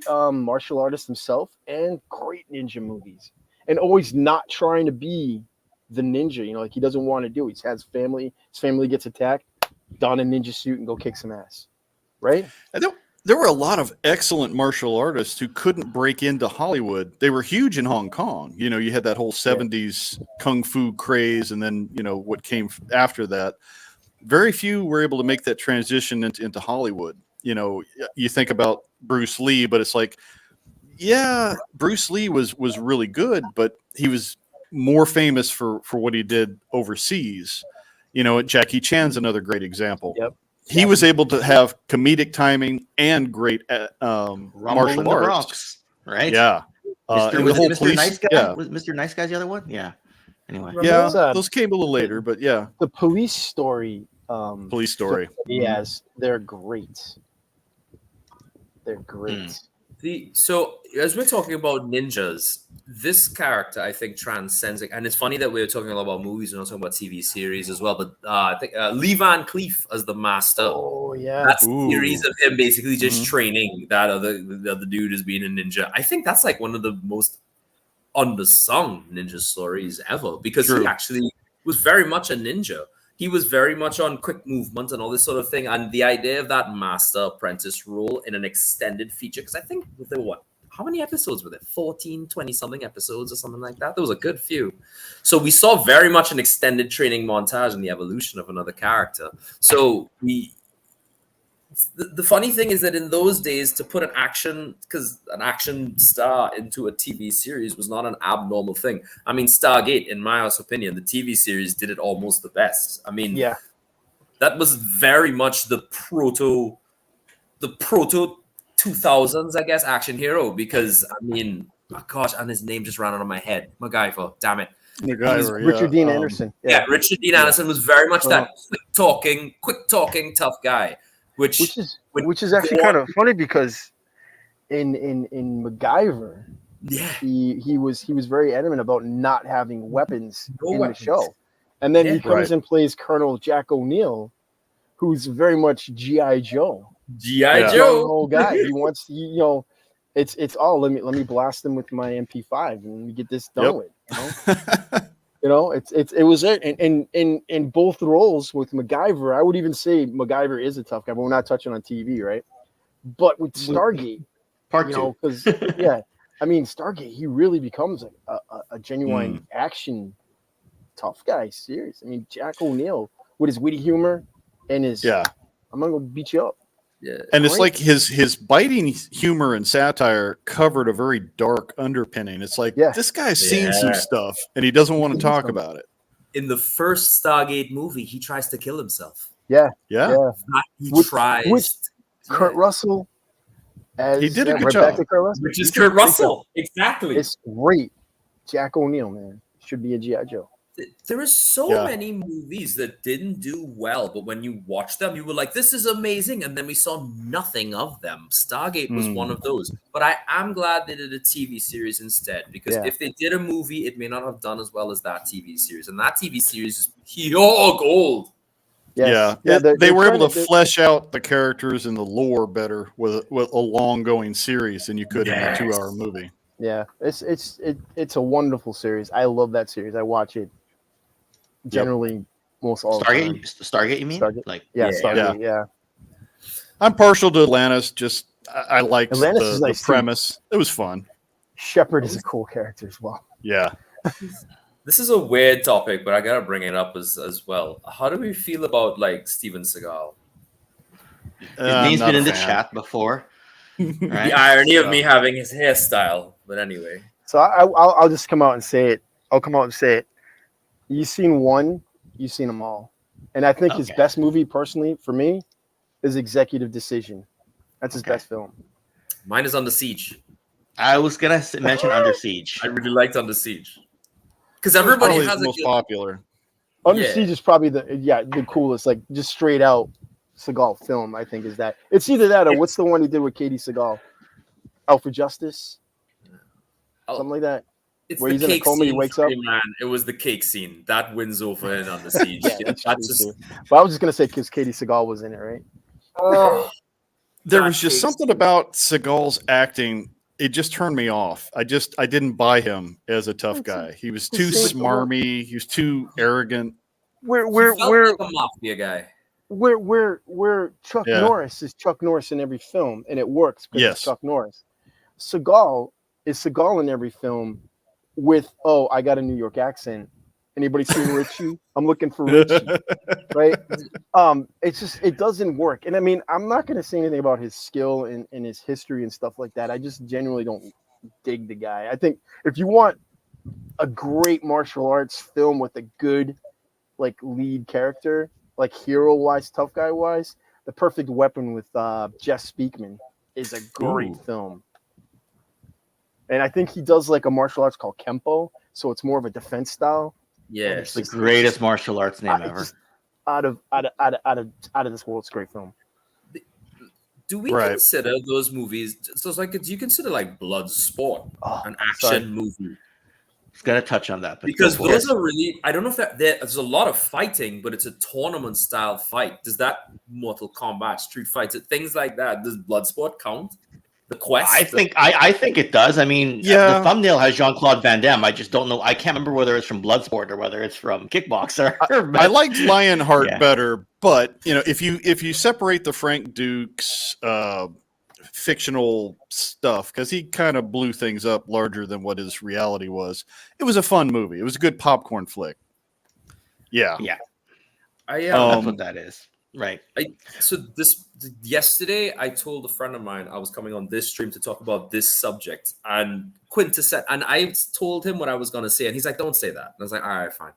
martial artist himself, and great ninja movies, and always not trying to be the ninja. You know, like he doesn't want to do. He has family. His family gets attacked. Don a ninja suit and go kick some ass, right? And there were a lot of excellent martial artists who couldn't break into Hollywood. They were huge in Hong Kong. You know, you had that whole 70s kung fu craze, and then, you know, what came after that. Very few were able to make that transition into Hollywood. You know, you think about Bruce Lee, but it's like, yeah, Bruce Lee was really good, but he was more famous for what he did overseas. You know, Jackie Chan's another great example. Yep. He was able to have comedic timing and great martial arts. Bronx, right? Yeah. Mr. The whole Mr. police, Nice Guy? yeah. Was Mr. Nice Guy's the other one? Yeah. Anyway. Yeah, those came a little later, but yeah. The Police Story. Police Story. Yes, they're great. They're great. So as we're talking about ninjas, this character I think transcends it, and it's funny that we're talking a lot about movies and not talking about TV series as well. But I think Lee Van Cleef as the master. Oh yeah, that series of him basically just training that the other dude as being a ninja. I think that's like one of the most undersung ninja stories ever, because he actually was very much a ninja. he was very much on quick movement and all this sort of thing. And the idea of that master apprentice role in an extended feature, because I think there were how many episodes were there? 14, 20 something episodes or something like that. There was a good few. So we saw very much an extended training montage and the evolution of another character. So the funny thing is that in those days, to put an action star into a TV series was not an abnormal thing. I mean, Stargate, in my opinion, the TV series did it almost the best. I mean, that was very much the proto 2000s, I guess, action hero. Because I mean, oh gosh, and his name just ran out of my head. MacGyver, damn it. MacGyver, Richard Dean Anderson. Yeah, Richard Dean Anderson was very much that quick talking tough guy. Which is actually kind of funny because in MacGyver, he was very adamant about not having weapons the show, and then he comes and plays Colonel Jack O'Neill, who's very much G.I. Joe. Whole guy. He wants it's all let me blast him with my MP5 and we get this done with. It was it. And in both roles with MacGyver, I would even say MacGyver is a tough guy, but we're not touching on TV, right? But with Stargate, Part 2, because I mean Stargate, he really becomes a genuine action tough guy. Serious. I mean Jack O'Neill with his witty humor and his I'm gonna go beat you up. Yeah. And it's like his biting humor and satire covered a very dark underpinning. It's like this guy's seen some stuff and he doesn't want to talk about it. In the first Stargate movie, he tries to kill himself. Yeah. He tries. With Kurt Russell. He did a good job. Which is Kurt Russell. Exactly. It's great. Jack O'Neill, man. Should be a G.I. Joe. There are so many movies that didn't do well, but when you watch them, you were like, this is amazing. And then we saw nothing of them. Stargate was one of those. But I am glad they did a TV series instead, because if they did a movie, it may not have done as well as that TV series. And that TV series is pure gold. Yes. They were able to flesh out the characters and the lore better with a long going series than you could in a 2-hour movie. Yeah, it's a wonderful series. I love that series. I watch it generally most all the time. Stargate, you mean? Stargate? Stargate. Yeah. I'm partial to Atlantis. Just I like the premise. It was fun. Shepard is a cool character as well. Yeah. This is a weird topic, but I gotta bring it up as well. How do we feel about like Steven Seagal? His name's been in the chat before. Right? The irony of me having his hairstyle, but anyway. So I'll just come out and say it. I'll come out and say it. You've seen one, you've seen them all. And I think his best movie, personally, for me, is Executive Decision. That's his best film. Mine is Under Siege. I was going to mention Under Siege. I really liked Under Siege. Because everybody has the most popular. Under Siege is probably the coolest, like just straight out Seagal film, I think, is that. It's either that or what's the one he did with Katie Seagal? Out for Justice? Something like that. It's where the he's in a cake coma, scene, he wakes up. man. It was the cake scene that wins over in Under Siege. But I was just gonna say because Katie Seagal was in it, right? There was just something about Seagal's acting. It just turned me off. I didn't buy him as a tough guy. He was too smarmy. He was too arrogant. We're like a mafia guy. Where Chuck Norris is Chuck Norris in every film, and it works because it's Chuck Norris. Seagal is Seagal in every film with, I got a New York accent. Anybody seen Richie? I'm looking for Richie, right? It doesn't work. And I mean, I'm not going to say anything about his skill and his history and stuff like that. I just genuinely don't dig the guy. I think if you want a great martial arts film with a good, like, lead character, like hero-wise, tough guy-wise, The Perfect Weapon with Jeff Speakman is a great film. And I think he does like a martial arts called Kempo, so it's more of a defense style. Yeah, it's the greatest martial arts name ever. Out of this world, it's a great film. Do we consider those movies? So it's like, do you consider like Bloodsport an action movie? It's gonna touch on that because those are really. I don't know if there's a lot of fighting, but it's a tournament style fight. Does that Mortal Kombat, Street Fighter, things like that? Does Bloodsport count? The quest. I think it does. I mean, Yeah. the thumbnail has Jean-Claude Van Damme. I just don't know. I can't remember whether it's from Bloodsport or whether it's from Kickboxer. I liked Lionheart Yeah. better, but if you separate the Frank Dukes fictional stuff, because he kind of blew things up larger than what his reality was, it was a fun movie. It was a good popcorn flick. Yeah. That's what that is. Right. Yesterday I told a friend of mine I was coming on this stream to talk about this subject, and and I told him what I was going to say, and he's like, "Don't say that." And I was like, "All right, fine."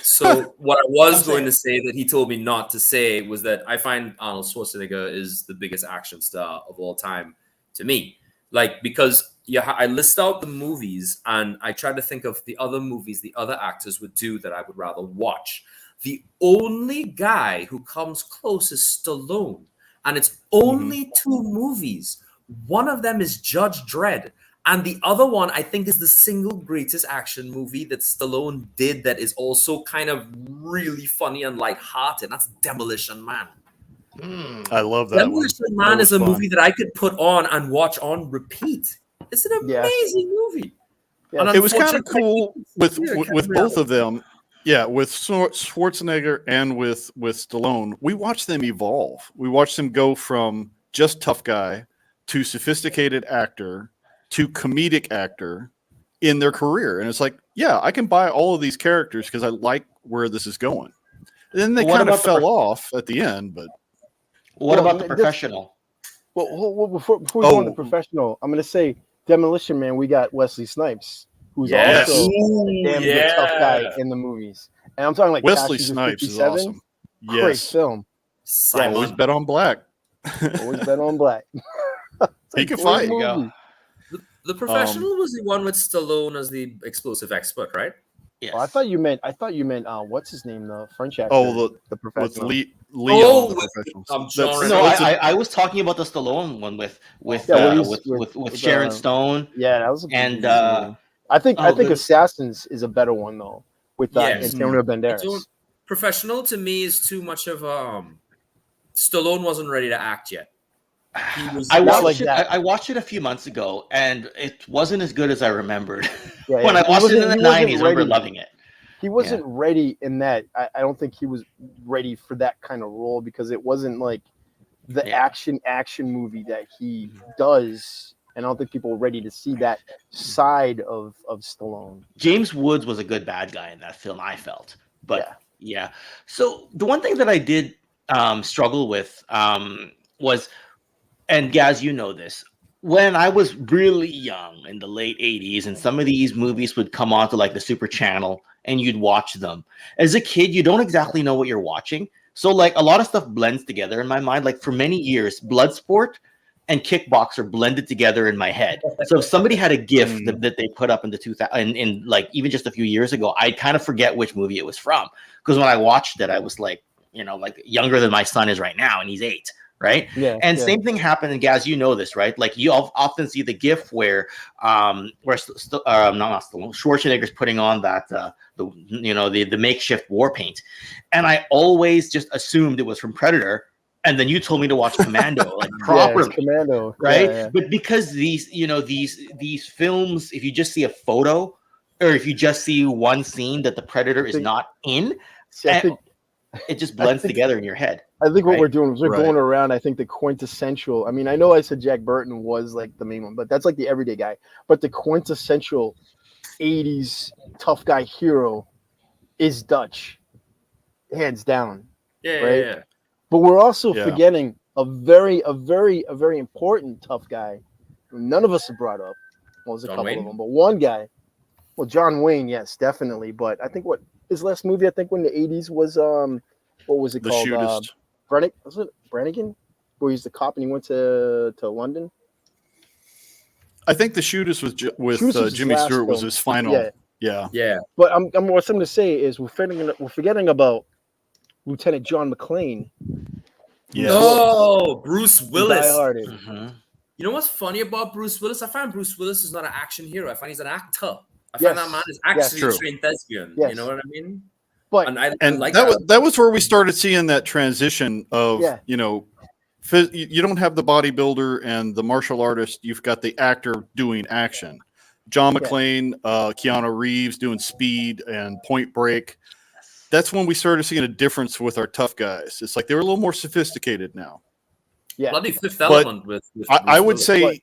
So what I was going to say that he told me not to say was that I find Arnold Schwarzenegger is the biggest action star of all time to me. Like, because I list out the movies and I try to think of the other movies the other actors would do that I would rather watch. The only guy who comes close is Stallone, and it's only 2 movies. One of them is Judge Dredd, and the other one I think is the single greatest action movie that Stallone did that is also kind of really funny and lighthearted. That's Demolition Man. I love that. Demolition Man is a movie that I could put on and watch on repeat. It's an amazing movie. Yeah. It was kind of cool with both of them. Yeah, with Schwarzenegger and with Stallone, we watched them evolve. We watched them go from just tough guy to sophisticated actor to comedic actor in their career. And it's like, yeah, I can buy all of these characters because I like where this is going. And then they kind of fell off at the end. But what about The Professional? Well, before we go on The Professional, I'm going to say Demolition Man, we got Wesley Snipes, who's also a damn good tough guy in the movies. And I'm talking like Wesley Snipes is awesome. Great film. Yeah, always bet on black. Always bet on black. He can fight. The Professional was the one with Stallone as the explosive expert, right? Yes. Oh, I thought you meant what's his name, the French actor? The Professional. I was talking about the Stallone one with Sharon Stone. Yeah, that was I think Assassins is a better one though, with Antonio Banderas. Professional to me is too much of Stallone wasn't ready to act yet. I watched it a few months ago, and it wasn't as good as I remembered. When I watched it in the 90s, I remember loving it. He wasn't ready in that. I don't think he was ready for that kind of role because it wasn't like the action movie that he does. And I don't think people were ready to see that side of Stallone. James Woods was a good bad guy in that film, I felt. But yeah. So the one thing that I did struggle with was, and Gaz, you know this, when I was really young in the late 80s and some of these movies would come onto like the Super Channel and you'd watch them. As a kid, you don't exactly know what you're watching. So like a lot of stuff blends together in my mind. Like for many years, Bloodsport and Kickboxer blended together in my head. So if somebody had a GIF that they put up in the 2000 in like even just a few years ago, I kind of forget which movie it was from. Because when I watched it, I was like, like younger than my son is right now, and he's 8. Right. Yeah. And same thing happened. And Gaz, you know this, right? Like you often see the GIF where Schwarzenegger's putting on that the makeshift war paint, and I always just assumed it was from Predator. And then you told me to watch Commando, like properly, Commando, right? Yeah. But because these films, if you just see a photo, or if you just see one scene that the Predator is not in, it just blends together in your head. I think what we're doing is we're going around. I think the quintessential. I mean, I know I said Jack Burton was like the main one, but that's like the everyday guy. But the quintessential '80s tough guy hero is Dutch, hands down. Yeah. But we're also forgetting a very important tough guy who none of us have brought up. Well, there's a couple of them, but one guy. Well, John Wayne, yes, definitely. But I think his last movie, I think, when the '80s was what was it called? Shootist. Was it Brannigan? Where he's the cop and he went to London. I think The Shootist was with Jimmy Stewart was his final. Yeah. But what I'm going to say is we're forgetting about Lieutenant John McClane. Yeah. Oh, Bruce Willis. Mm-hmm. You know what's funny about Bruce Willis? I find Bruce Willis is not an action hero. I find he's an actor. I find that man is actually a trained thespian. Yes. You know what I mean? But that was where we started seeing that transition of You don't have the bodybuilder and the martial artist. You've got the actor doing action. John McClane, Keanu Reeves doing Speed and Point Break. That's when we started seeing a difference with our tough guys. It's like they were a little more sophisticated now. Yeah, bloody Fifth Element with I would say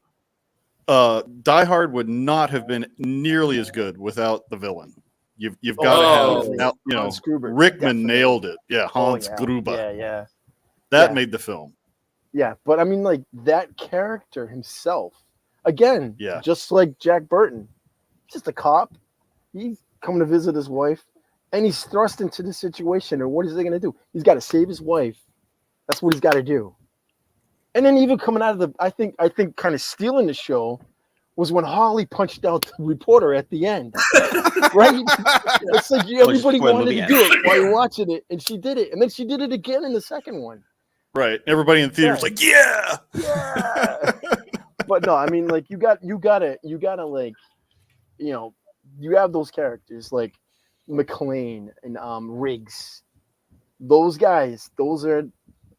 Die Hard would not have been nearly as good without the villain. You've got to have now, Rickman nailed it. Yeah, Hans Gruber. Yeah. That made the film. Yeah, but I mean, like that character himself, again, just like Jack Burton, he's just a cop. He's coming to visit his wife, and he's thrust into the situation. And what is he going to do? He's got to save his wife. That's what he's got to do. And then even coming out of the, I think kind of stealing the show was when Holly punched out the reporter at the end, right? It's like everybody wanted to do it while you're watching it, and she did it, and then she did it again in the second one. Right. Everybody in the theater's like, yeah. But no, I mean, like you gotta like, you have those characters like McClane and Riggs. Those guys, those are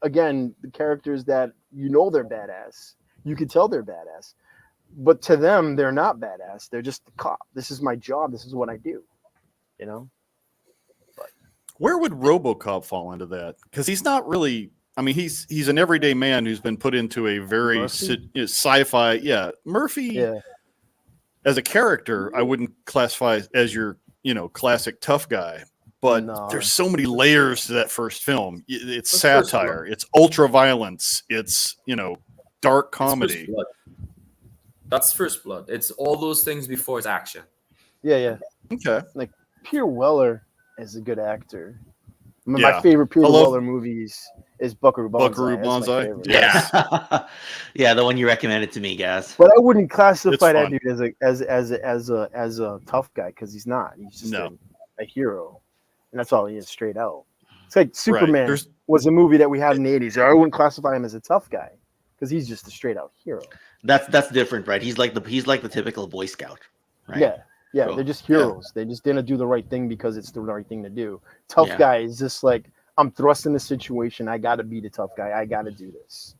again the characters that they're badass. You can tell they're badass. But to them, they're not badass. They're just the cop. This is my job. This is what I do. But where would RoboCop fall into that? Because he's not really. I mean, he's an everyday man who's been put into a very sci-fi. Yeah, Murphy. Yeah. As a character, I wouldn't classify as your classic tough guy. But there's so many layers to that first film. It's satire. It's ultra violence. It's dark comedy. That's First Blood. It's all those things before it's action. Yeah. Okay. Like Pierre Weller is a good actor. My favorite Pierre Weller movies is Buckaroo Banzai. Yeah. Yeah, the one you recommended to me, Gazz. But I wouldn't classify that dude as a tough guy because he's not. He's just a hero. And that's all he is, straight out. It's like Superman was a movie that we had in the 80s. I wouldn't classify him as a tough guy because he's just a straight out hero. That's different, right? He's like the typical Boy Scout, right? Yeah. Cool. They're just heroes. They just didn't do the right thing because it's the right thing to do. Tough guy is just like, I'm thrust in a situation. I got to be the tough guy. I got to do this.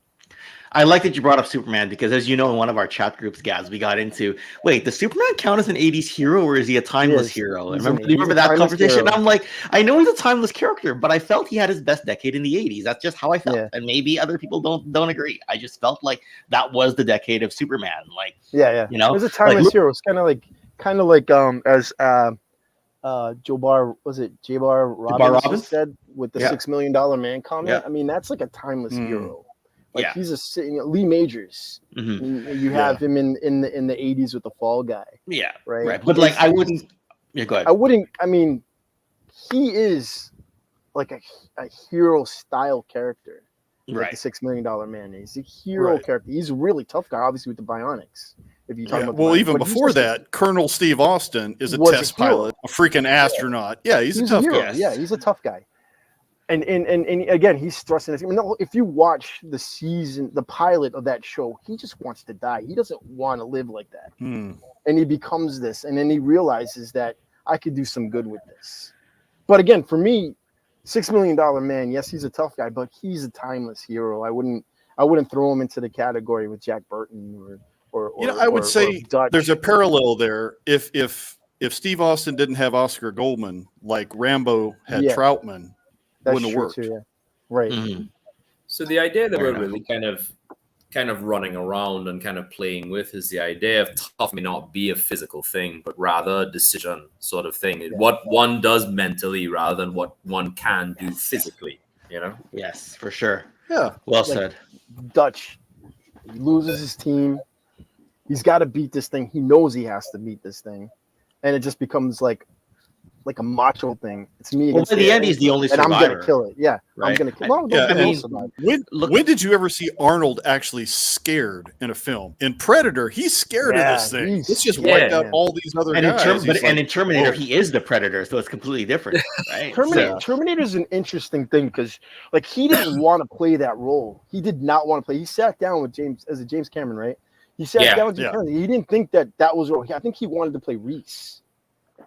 I like that you brought up Superman because, as you know, in one of our chat groups, Gaz, we got into, wait, does Superman count as an 80s hero or is he a timeless hero? Do you remember that conversation? I'm like, I know he's a timeless character, but I felt he had his best decade in the 80s. That's just how I felt. Yeah. And maybe other people don't agree. I just felt like that was the decade of Superman. Like, it was a timeless hero. It's kind of like as J Bar Robbins said with the $6 Million Man comment. Yeah. I mean, that's like a timeless hero. Like he's Lee Majors. Mm-hmm. You have him in the 80s with the Fall Guy. Yeah. Right. But like I wouldn't. Yeah, go ahead. I mean, he is like a hero style character. Like the $6 Million Man. He's a hero character. He's a really tough guy, obviously with the bionics. If you talk about even before that, Colonel Steve Austin is a test pilot, a freaking astronaut. Yeah, he's a tough guy. Yeah, he's a tough guy. And again, he's thrusting. If you watch the pilot of that show, he just wants to die. He doesn't want to live like that. And he becomes this, and then he realizes that I could do some good with this. But again, for me, $6 Million Man, yes, he's a tough guy, but he's a timeless hero. I wouldn't throw him into the category with Jack Burton or I would say there's a parallel there. If Steve Austin didn't have Oscar Goldman, like Rambo had Troutman. Wouldn't have worked. Too, right. Mm-hmm. So the idea that we're really kind of running around and kind of playing with is the idea of tough may not be a physical thing, but rather a decision sort of thing. What one does mentally rather than what one can do physically, Yes, for sure. Yeah. Well said. Dutch, he loses his team. He's got to beat this thing. He knows he has to beat this thing. And it just becomes like a macho thing. It's me. Well, in the end, he's the only survivor. And I'm gonna kill it. Yeah, right? I'm gonna kill it. When did you ever see Arnold actually scared in a film? In Predator, he's scared of this thing. It's just wiped out all these other guys. In Terminator, he is the Predator, so it's completely different, right? Terminator is an interesting thing because, like, he didn't want to play that role. He did not want to play. He sat down with James Cameron, right? He sat down with James Cameron. He didn't think that was role. I think he wanted to play Reese.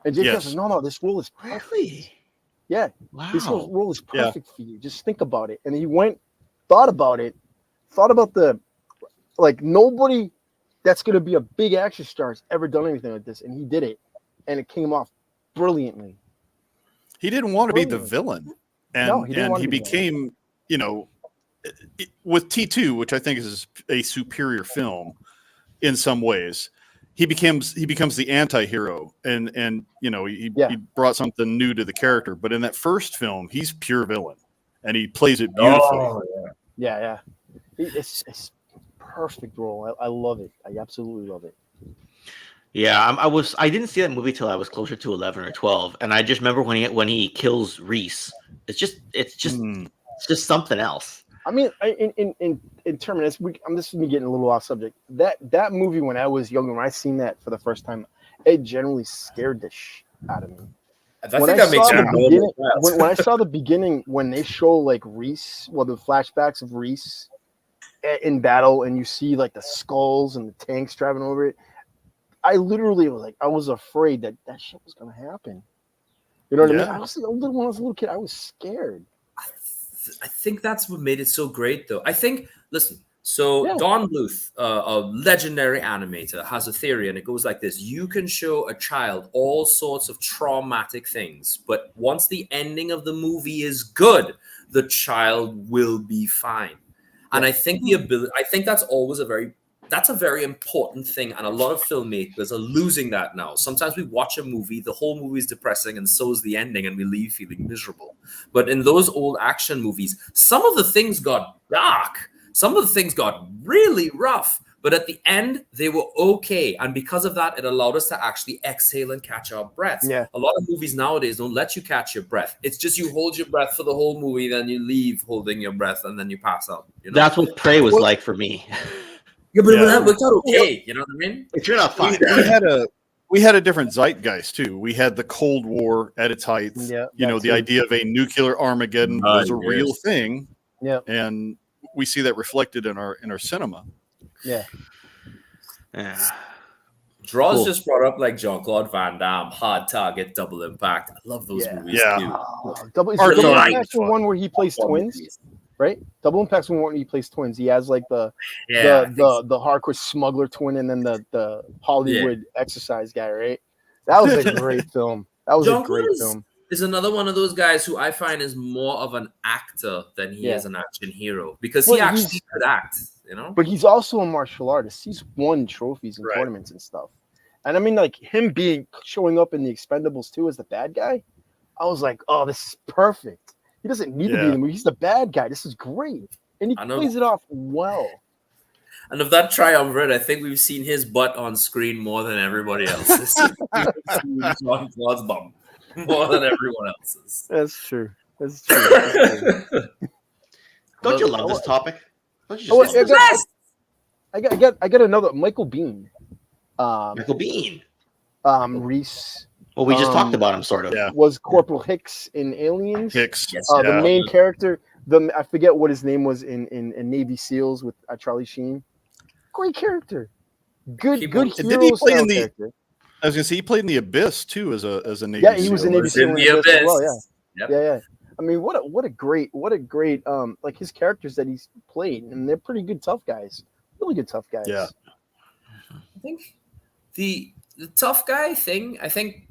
And James says, no, this role is perfect. Really? Yeah. Wow. This role is perfect for you. Just think about it. And he thought about it thought about the like nobody that's gonna be a big action star has ever done anything like this, and he did it, and it came off brilliantly. He didn't want to be the villain, and No, he didn't want he to be the became, you know, with T2, which I think is a superior film in some ways. He becomes the anti-hero, and you know he brought something new to the character. But in that first film, he's pure villain, and he plays it beautifully. Oh, Yeah. It's perfect role. I love it. I absolutely love it. Yeah, I didn't see that movie till I was closer to 11 or 12, and I just remember when he kills Reese. It's just something else. I mean, in terms of this is me getting a little off subject. That movie when I was younger, when I seen that for the first time, it generally scared the out of me. I think that makes sense. When I saw the beginning, when they show like Reese, the flashbacks of Reese in battle, and you see like the skulls and the tanks driving over it, I literally was like, I was afraid that shit was gonna happen. You know what I mean? I was when I was a little kid, I was scared. I think that's what made it so great, though. I think, listen, Don Bluth, a legendary animator, has a theory, and it goes like this. You can show a child all sorts of traumatic things, but once the ending of the movie is good, the child will be fine. And I think that's always a very important thing, and a lot of filmmakers are losing that now. Sometimes we watch a movie, the whole movie is depressing, and so is the ending, and we leave feeling miserable. But in those old action movies, some of the things got dark, some of the things got really rough, but at the end, they were okay. And because of that, it allowed us to actually exhale and catch our breaths. Yeah. A lot of movies nowadays don't let you catch your breath. It's just you hold your breath for the whole movie, then you leave holding your breath, and then you pass out. You know? That's what Prey was like for me. Yeah, but that worked out okay. You know what I mean? It turned out fine. We had a different zeitgeist too. We had the Cold War at its height. Yeah, you know, the idea of a nuclear Armageddon was a real thing. Yeah, and we see that reflected in our cinema. Yeah. Draws just brought up like Jean-Claude Van Damme, Hard Target, Double Impact. I love those movies too. Double Impact's the one where he plays twins, right? Double Impact's the one where he plays twins. He has like the hardcore smuggler twin, and then the Hollywood exercise guy, right? That was a great film. That was a great film. Is another one of those guys who I find is more of an actor than he is an action hero, because he actually could act, you know. But he's also a martial artist. He's won trophies and tournaments and stuff. And I mean, like him showing up in the Expendables 2 as the bad guy, I was like, oh, this is perfect. He doesn't need to be in the movie. He's the bad guy. This is great, and he plays it off well. And of that triumvirate, I think we've seen his butt on screen more than everybody else's. Jean-Claude's bum. More than everyone else's. That's true. That's true. Don't you love this topic? Don't you just I got another Michael Biehn. Michael Biehn. Reese. Well, we just talked about him, sort of. Yeah. Was Corporal Hicks in Aliens? Hicks. The main character. I forget what his name was in Navy SEALs with Charlie Sheen. Great character. Good hero. Did he play in the? Character. I was gonna say he played in the Abyss too as a Navy. Yeah, he was in Navy SEAL in the Abyss as well. Yep. Yeah. I mean, what a great like his characters that he's played, and they're pretty good tough guys. Really good tough guys. Yeah. I think the tough guy thing. I think.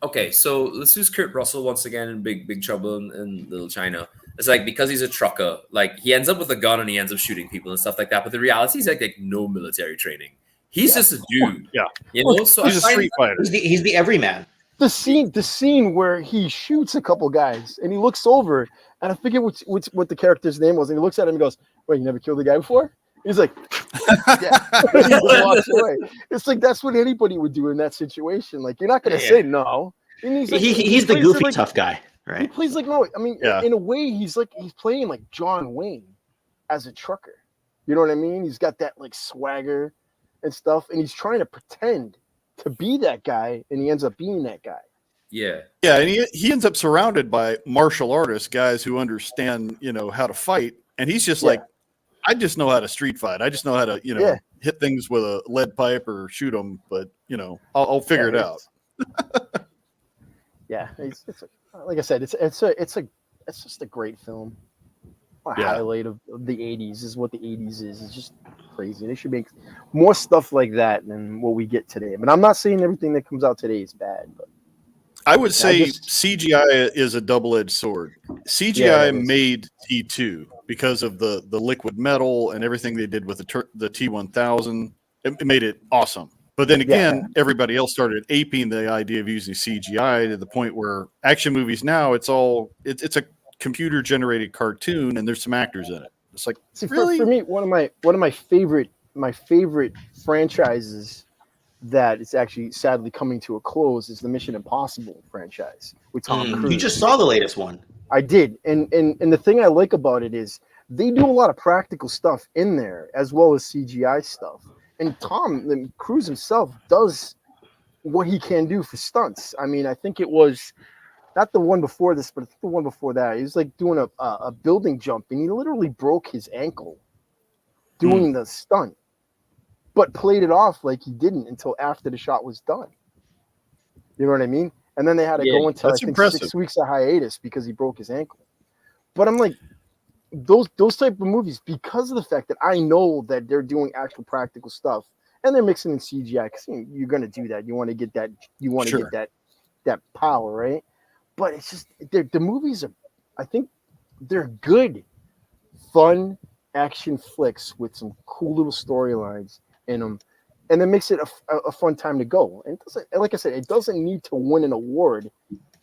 Okay, so let's use Kurt Russell once again in Big Trouble in Little China. It's like, because he's a trucker, like he ends up with a gun and he ends up shooting people and stuff like that. But the reality is like no military training. He's just a dude. Yeah. You know, so he's a street fighter. He's the everyman. The scene where he shoots a couple guys and he looks over, and I forget what the character's name was, and he looks at him and goes, "Wait, you never killed the guy before?" He's like, "Yeah." He just walks away. It's like that's what anybody would do in that situation. Like, you're not gonna say no. And he's like, he's the goofy tough guy, right? He plays like no. I mean, in a way, he's playing like John Wayne as a trucker. You know what I mean? He's got that like swagger and stuff, and he's trying to pretend to be that guy, and he ends up being that guy. Yeah, and he ends up surrounded by martial artists, guys who understand, how to fight, and he's just like, I just know how to street fight. I just know how to, hit things with a lead pipe or shoot them, but I'll figure it out. Yeah, it's like I said, it's just a great film. highlight of the 80s is what the 80s is. It's just crazy. They should make more stuff like that than what we get today. But I'm not saying everything that comes out today is bad. But I would say CGI is a double-edged sword. CGI made T2 because of the liquid metal and everything they did with the T1000. It made it awesome. But then again, everybody else started aping the idea of using CGI to the point where action movies now, it's a computer-generated cartoon and there's some actors in it. It's like, really? For me, one of my favorite franchises that is actually sadly coming to a close is the Mission Impossible franchise with Tom Cruise. You just saw the latest one. I did, and the thing I like about it is they do a lot of practical stuff in there as well as CGI stuff. And Tom Cruise himself does what he can do for stunts. I mean, I think it was not the one before this, but I think the one before that. He was like doing a building jump, and he literally broke his ankle doing the stunt, but played it off like he didn't until after the shot was done. You know what I mean? And then they had to go into, I think, 6 weeks of hiatus because he broke his ankle. But I'm like, those type of movies, because of the fact that I know that they're doing actual practical stuff and they're mixing in CGI, because you're going to do that. You want to get that. You want to get that power, right? But it's just the movies are, I think, they're good, fun action flicks with some cool little storylines in them, and it makes it a fun time to go. And it doesn't, like I said, it doesn't need to win an award.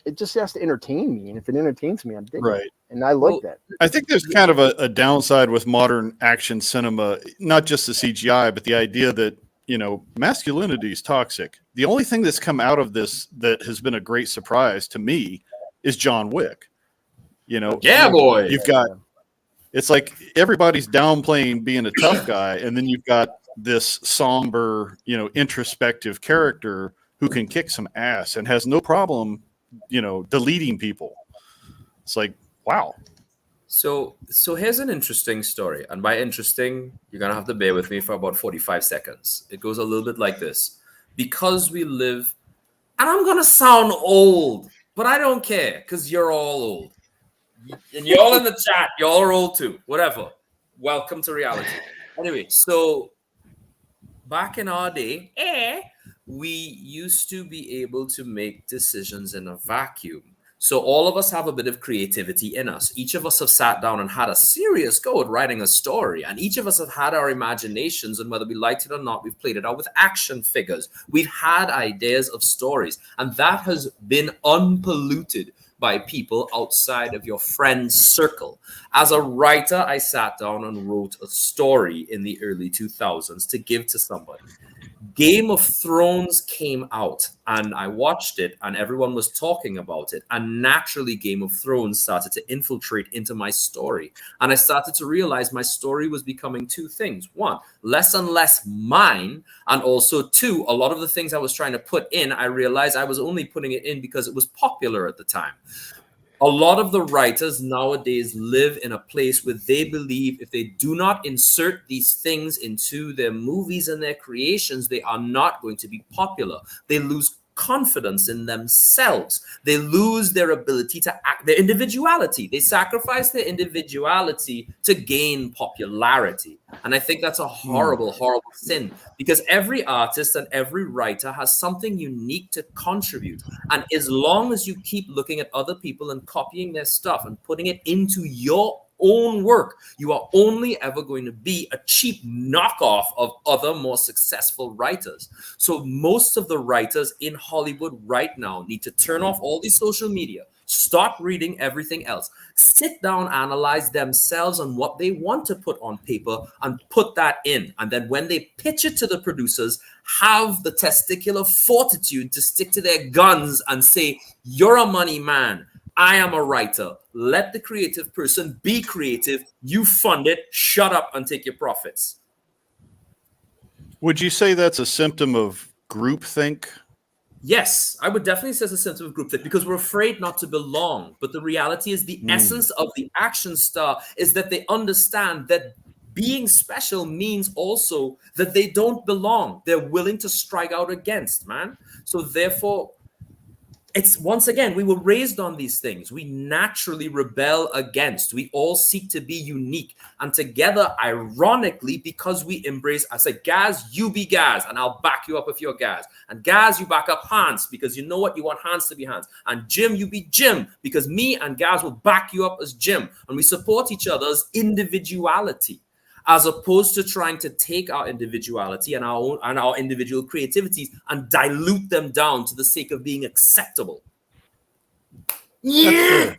It just has to entertain me, and if it entertains me, I'm digging it. And I like that. I think there's kind of a downside with modern action cinema, not just the CGI, but the idea that, you know, masculinity is toxic. The only thing that's come out of this that has been a great surprise to me is John Wick. You know, boy. You've got, it's like everybody's downplaying being a tough guy, and then you've got this somber, you know, introspective character who can kick some ass and has no problem, you know, deleting people. It's like, wow. So here's an interesting story. And by interesting, you're going to have to bear with me for about 45 seconds. It goes a little bit like this. Because we live, and I'm going to sound old, but I don't care because you're all old. And you're all in the chat. You're all old too. Whatever. Welcome to reality. Anyway, so back in our day, we used to be able to make decisions in a vacuum. So all of us have a bit of creativity in us. Each of us have sat down and had a serious go at writing a story. And each of us have had our imaginations, and whether we liked it or not, we've played it out with action figures. We've had ideas of stories, and that has been unpolluted by people outside of your friend's circle. As a writer, I sat down and wrote a story in the early 2000s to give to somebody. Game of Thrones came out, and I watched it, and everyone was talking about it. And naturally, Game of Thrones started to infiltrate into my story. And I started to realize my story was becoming two things. One, less and less mine. And also, two, a lot of the things I was trying to put in, I realized I was only putting it in because it was popular at the time. A lot of the writers nowadays live in a place where they believe if they do not insert these things into their movies and their creations, they are not going to be popular. They lose confidence in themselves. They lose their ability to act, their individuality. They sacrifice their individuality to gain popularity. And I think that's a horrible, horrible sin, because every artist and every writer has something unique to contribute. And as long as you keep looking at other people and copying their stuff and putting it into your own work, you are only ever going to be a cheap knockoff of other more successful writers. So most of the writers in Hollywood right now need to turn off all the social media, start reading everything else, sit down, analyze themselves and what they want to put on paper and put that in. And then when they pitch it to the producers, have the testicular fortitude to stick to their guns and say, you're a money man, I am a writer. Let the creative person be creative. You fund it. Shut up and take your profits. Would you say that's a symptom of groupthink? Yes, I would definitely say it's a symptom of groupthink because we're afraid not to belong. But the reality is the essence of the action star is that they understand that being special means also that they don't belong. They're willing to strike out against, man. So therefore, it's once again, we were raised on these things. We naturally rebel against. We all seek to be unique. And together, ironically, because we embrace, I say, Gazz, you be Gazz, and I'll back you up if you're Gazz. And Gazz, you back up Hans, because you know what? You want Hans to be Hans. And Jim, you be Jim, because me and Gazz will back you up as Jim. And we support each other's individuality, as opposed to trying to take our individuality and our individual creativities and dilute them down to the sake of being acceptable. Yeah,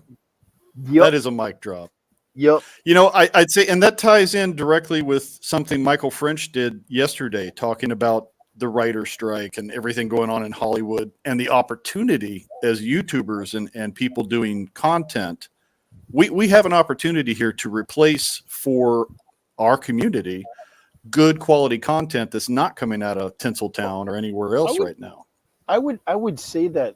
that is a mic drop. Yep. You know, I'd say, and that ties in directly with something Michael French did yesterday, talking about the writer strike and everything going on in Hollywood and the opportunity as YouTubers and people doing content. We have an opportunity here to replace for our community good quality content that's not coming out of Tinseltown or anywhere else right now. I would say that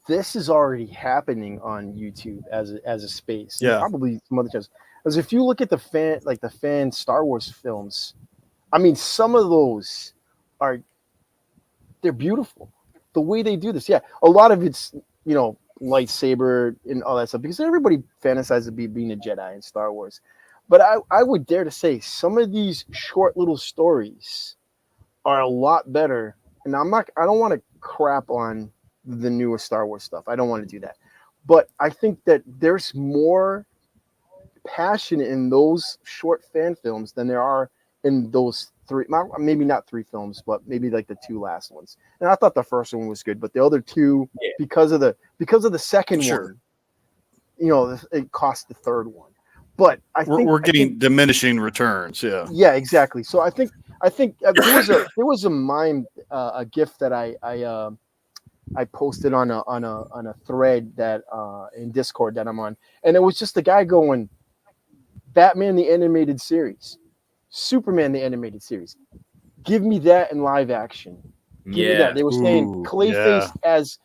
this is already happening on YouTube as a space. Yeah, probably some other channels. Because if you look at the fan Star Wars films, I mean, some of those they're beautiful. The way they do this, yeah, a lot of it's lightsaber and all that stuff, because everybody fantasizes of being a Jedi in Star Wars. But I would dare to say some of these short little stories are a lot better. And I don't want to crap on the newer Star Wars stuff. I don't want to do that. But I think that there's more passion in those short fan films than there are in those three, maybe not three films, but maybe like the two last ones. And I thought the first one was good, but the other two, because of the second one, it cost the third one. But I think we're getting diminishing returns. Yeah. Yeah, exactly. So I think there was a mime, a GIF that I posted on a thread that in Discord that I'm on, and it was just the guy going, Batman the animated series, Superman the animated series, give me that in live action. Give me that. They were saying Clayface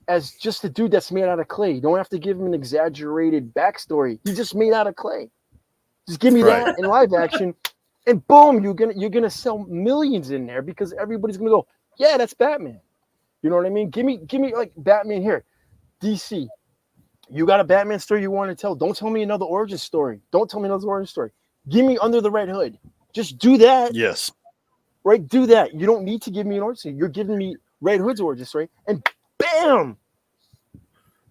as just a dude that's made out of clay. You don't have to give him an exaggerated backstory. He's just made out of clay. Just give me that in live action, and boom, you're gonna sell millions in there, because everybody's gonna go, yeah, that's Batman. You know what I mean? Give me like Batman here. DC, you got a Batman story you want to tell. Don't tell me another origin story. Give me Under the Red Hood. Just do that. Yes. Right? Do that. You don't need to give me an origin story. You're giving me Red Hood's origin story, and bam!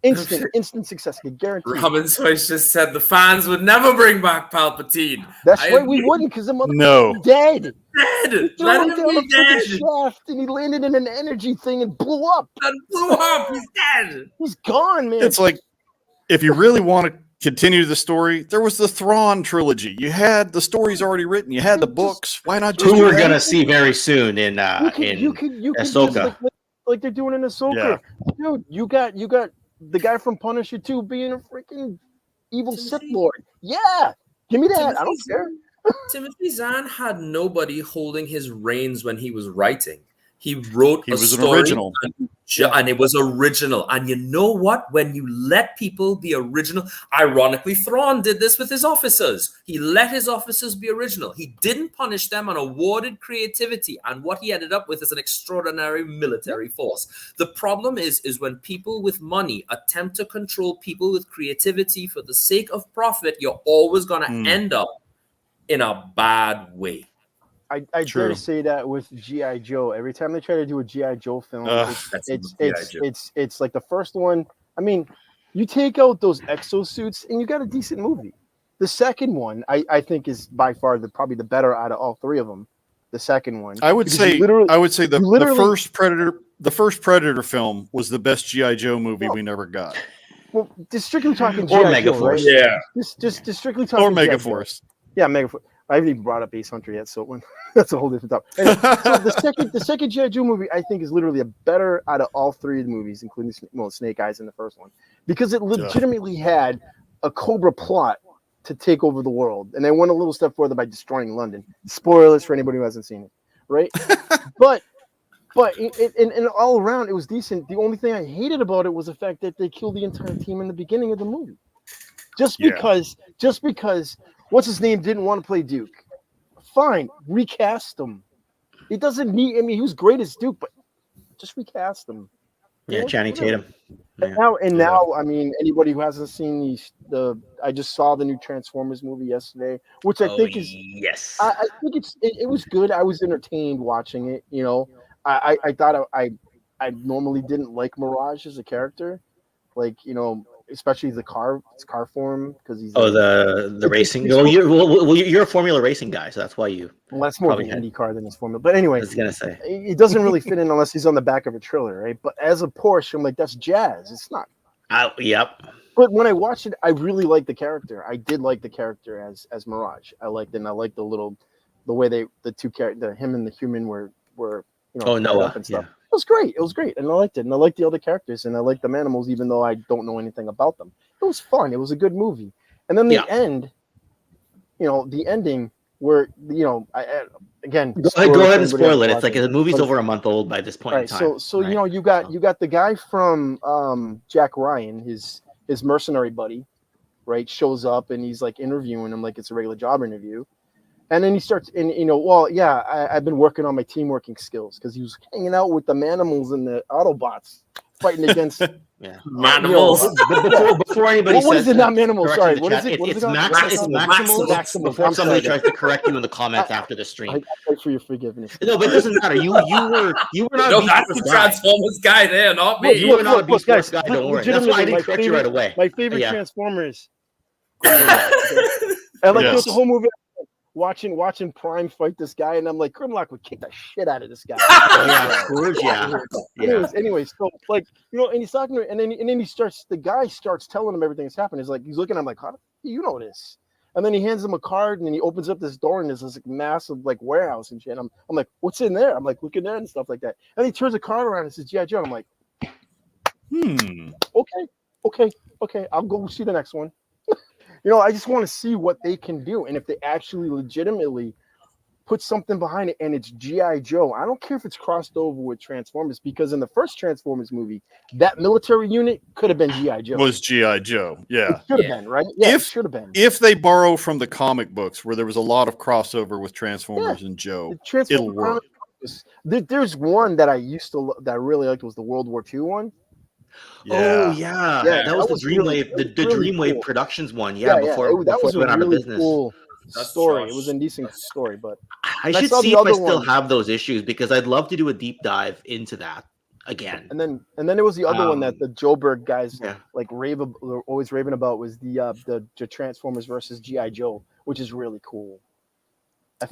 Instant success. Guaranteed. Robin Toyz just said the fans would never bring back Palpatine. That's right, we wouldn't, because the motherfucker's dead. Dead. Let him down a shaft, and he landed in an energy thing and blew up. He's dead. He's gone, man. It's like, if you really want to continue the story, there was the Thrawn trilogy. You had the stories already written. You had the books. Why not just? Who we're gonna see very soon in Ahsoka. Like they're doing in Ahsoka. Yeah. Dude, you got the guy from Punisher 2 being a freaking evil Sith Lord. Yeah, give me that. I don't care. Timothy Zahn had nobody holding his reins when he was writing. He wrote a story, an original. And it was original. And you know what? When you let people be original, ironically, Thrawn did this with his officers. He let his officers be original. He didn't punish them and awarded creativity. And what he ended up with is an extraordinary military force. The problem is when people with money attempt to control people with creativity for the sake of profit, you're always going to end up in a bad way. I dare to say that with G.I. Joe. Every time they try to do a G.I. Joe film, it's like the first one. I mean, you take out those exosuits and you got a decent movie. The second one, I think, is by far probably the better out of all three of them. The second one, I would say the first Predator film was the best G.I. Joe movie we never got. Well, just strictly talking or Megaforce, right? Just strictly talking or Megaforce. Yeah, Megaforce. I haven't even brought up Ace Hunter yet, so that's a whole different topic. Anyway, so the second G.I. Joe movie, I think, is literally a better out of all three of the movies, including Snake Eyes in the first one, because it legitimately had a Cobra plot to take over the world, and they went a little step further by destroying London. Spoilers for anybody who hasn't seen it, right? but in all around, it was decent. The only thing I hated about it was the fact that they killed the entire team in the beginning of the movie, just because what's his name didn't want to play Duke. Fine, recast him. He doesn't need. I mean, he was great as Duke, but just recast him. Yeah, Channing Tatum. And Yeah. now, I mean, anybody who hasn't seen I just saw the new Transformers movie yesterday, which I think is, yes. I think it was good. I was entertained watching it. You know, I thought I normally didn't like Mirage as a character, like, you know, especially his car form, because he's the racing. You're a Formula Racing guy, so that's why you. Well, that's more of an Indy car than his Formula. But anyway, I was gonna say it doesn't really fit in unless he's on the back of a trailer, right? But as a Porsche, I'm like, that's jazz. It's not. Yep. But when I watched it, I really liked the character. I did like the character as Mirage. I liked it. And I liked the way the two characters, him and the human were you know, Noah and stuff. Yeah. It was great. It was great, and I liked it. And I liked the other characters, and I liked them animals, even though I don't know anything about them. It was fun. It was a good movie. And then the end, you know, the ending where, you know, again, go ahead and spoil it. It's like the movie's over a month old by this point in time. So right? You know, you got the guy from Jack Ryan, his mercenary buddy, right, shows up and he's like interviewing him like it's a regular job interview. And then he starts, and you know, well, yeah, I've been working on my team working skills, because he was hanging out with the Manimals and the Autobots, fighting against Manimals. You know, before anybody what says is it? Not Manimals. Sorry, what is it? It's Maximals. Before somebody tries to correct you in the comments after the stream. I pray for your forgiveness. No, but it doesn't matter. You were not. No, that's the Transformers guy there, not me. You were not a Beast Force guy. Don't worry. That's why I didn't correct you right away. My favorite Transformers. And like the whole movie. Watching Prime fight this guy, and I'm like, Grimlock would kick the shit out of this guy. Anyway, so like, you know, and he's talking to him, and then the guy starts telling him everything that's happened. It's like he's looking at him like, how do you know this? And then he hands him a card, and then he opens up this door, and there's this like, massive like warehouse and shit. And I'm like, what's in there? I'm like, look in there and stuff like that. And he turns the card around and says, G.I. Joe. I'm like, okay, I'll go see the next one. You know, I just want to see what they can do, and if they actually legitimately put something behind it, and it's G.I. Joe. I don't care if it's crossed over with Transformers, because in the first Transformers movie, that military unit could have been G.I. Joe. Was G.I. Joe, yeah. It should have been, right? Yeah, it should have been. If they borrow from the comic books, where there was a lot of crossover with Transformers and Joe, it'll work. There's one that I really liked, was the World War II one. Yeah. That was the Dreamwave, the Dreamwave cool. Productions one. Before that was it went out of business. Cool story. It was a decent story, but I should see if I still have those issues, because I'd love to do a deep dive into that again. And then there was the other one that the Joburg guys always raving about, was the Transformers versus G.I. Joe, which is really cool.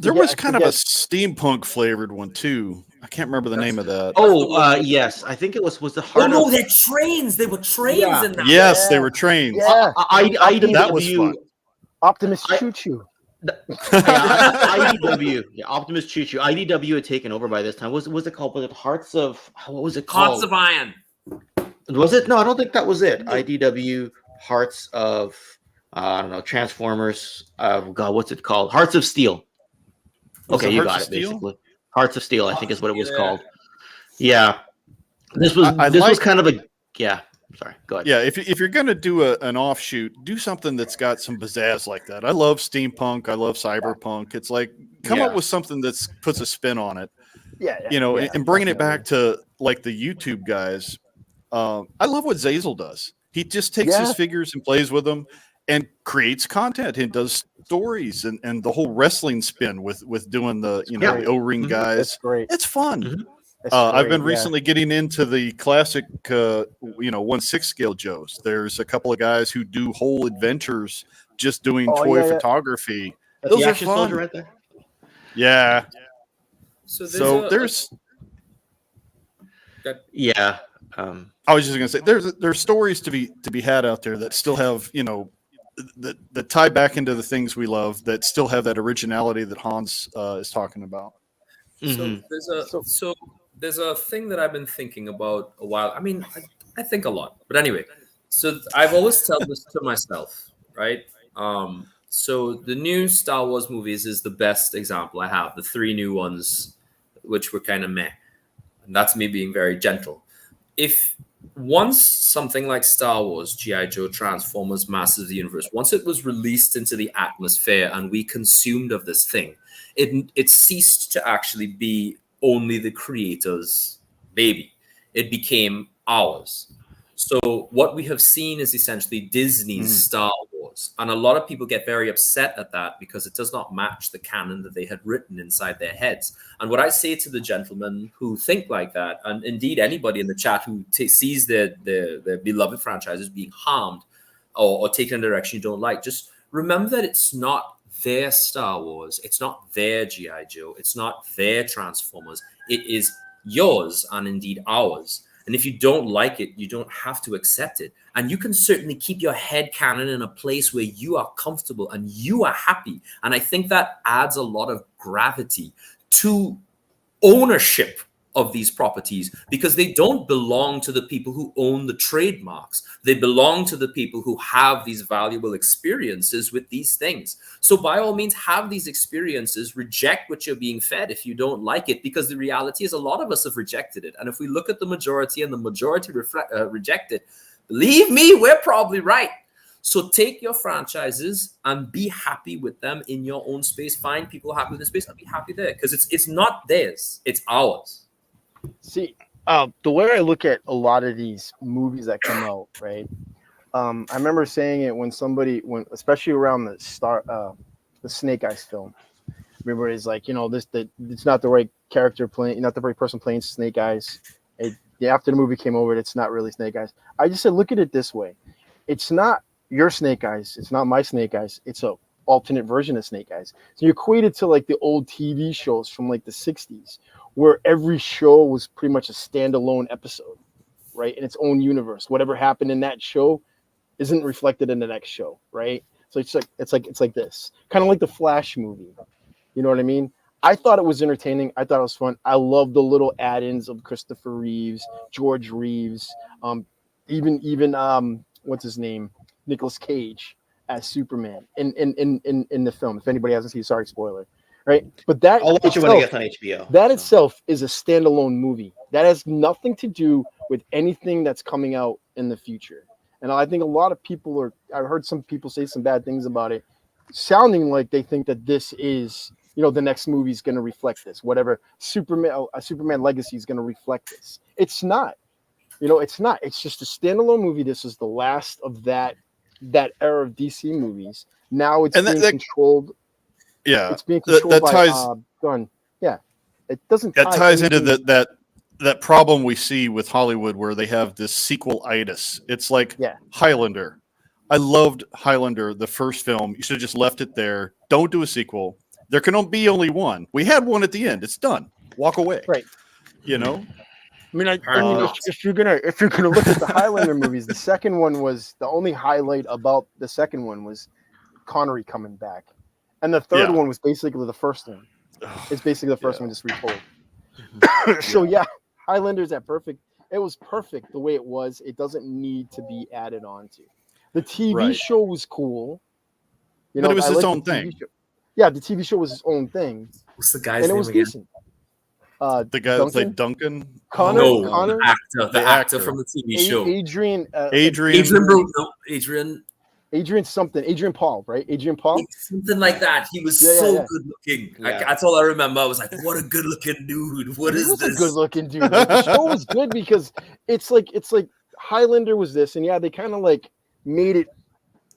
There was kind of a steampunk flavored one too. I can't remember the name of that. Yes, I think it was the heart. Oh no, they're trains. They were trains in that. Yes, they were trains. Yeah, that was fun. Optimus Choo Choo. IDW, Optimus Choo Choo. IDW had taken over by this time. What was it called? Was it Hearts of? What was it called? Hearts of Iron. Was it? No, I don't think that was it. IDW Hearts of. I don't know. Transformers. God, what's it called? Hearts of Steel. Okay, you got it. Basically, Hearts of Steel, I think, is what it was called. Yeah, this was kind of a Sorry, go ahead. Yeah, if you're gonna do an offshoot, do something that's got some pizzazz like that. I love steampunk. I love cyberpunk. It's like come up with something that puts a spin on it. And bringing it back to like the YouTube guys. I love what Zazel does. He just takes his figures and plays with them, and creates content and does stories and the whole wrestling spin with doing the the O-ring guys. That's great. It's fun. I've been recently getting into the classic 1/6 scale Joes. There's a couple of guys who do whole adventures just doing toy photography. Those are fun. Right there. Yeah. So there's I was just gonna say there's stories to be had out there that still have that tie back into the things we love, that still have that originality that Hans is talking about. So there's a thing that I've been thinking about a while. I mean, I think a lot, but anyway. So I've always told this to myself, right? So the new Star Wars movies is the best example I have. The 3 new ones, which were kind of meh, and that's me being very gentle. If once something like Star Wars, G.I. Joe, Transformers, Masters of the Universe, once it was released into the atmosphere and we consumed of this thing, it ceased to actually be only the creator's baby. It became ours. So what we have seen is essentially Disney's Star Wars. And a lot of people get very upset at that because it does not match the canon that they had written inside their heads. And what I say to the gentlemen who think like that, and indeed anybody in the chat who sees their beloved franchises being harmed or taken in a direction you don't like, just remember that it's not their Star Wars. It's not their G.I. Joe. It's not their Transformers. It is yours and indeed ours. And if you don't like it, you don't have to accept it. And you can certainly keep your head canon in a place where you are comfortable and you are happy. And I think that adds a lot of gravity to ownership of these properties, because they don't belong to the people who own the trademarks. They belong to the people who have these valuable experiences with these things. So by all means, have these experiences, reject what you're being fed if you don't like it, because the reality is a lot of us have rejected it. And if we look at the majority and the majority reject it, believe me, we're probably right. So take your franchises and be happy with them in your own space. Find people happy with the space and be happy there, because it's not theirs, it's ours. See, the way I look at a lot of these movies that come out, right? I remember saying it when especially around the Snake Eyes film. Remember, it's like, it's not the right character playing, not the right person playing Snake Eyes. After the movie came over, it's not really Snake Eyes. I just said, look at it this way: it's not your Snake Eyes, it's not my Snake Eyes. It's a alternate version of Snake Eyes. So you equate it to like the old TV shows from like the 60s, where every show was pretty much a standalone episode, right? In its own universe. Whatever happened in that show isn't reflected in the next show, right? So it's like this. Kind of like the Flash movie. You know what I mean? I thought it was entertaining. I thought it was fun. I love the little add-ins of Christopher Reeves, George Reeves, even what's his name? Nicolas Cage as Superman in the film. If anybody hasn't seen, sorry, spoiler. Right, but that I'll watch it when it gets on HBO. That itself is a standalone movie that has nothing to do with anything that's coming out in the future. And I think a lot of people I've heard some people say some bad things about it, sounding like they think that this is, the next movie is going to reflect this. Whatever Superman Legacy is going to reflect this. It's not. It's not. It's just a standalone movie. This is the last of that era of DC movies. Now it's being controlled. Yeah, it's being controlled that by ties. Gun. Yeah, it doesn't. That ties into that problem we see with Hollywood, where they have this sequel-itis. It's like Highlander. I loved Highlander, the first film. You should have just left it there. Don't do a sequel. There can be only one. We had one at the end. It's done. Walk away. Right. I mean, if you're gonna look at the Highlander movies, the second one was the only highlight about the second one was Connery coming back. And the third one was basically the first one. It's basically the first one just retold. So Highlander's perfect. It was perfect the way it was. It doesn't need to be added on to. The TV show was cool. But it was its own thing. Yeah, the TV show was its own thing. What's the guy's name again? Decent. The guy that played Duncan? Connor? The actor from the TV show. Adrian something. Adrian Paul, right? Adrian Paul? Something like that. He was so good looking. Yeah. That's all I remember. I was like, what a good looking dude. What is this? A good looking dude. The show was good because it's like Highlander was this, and they kind of like made it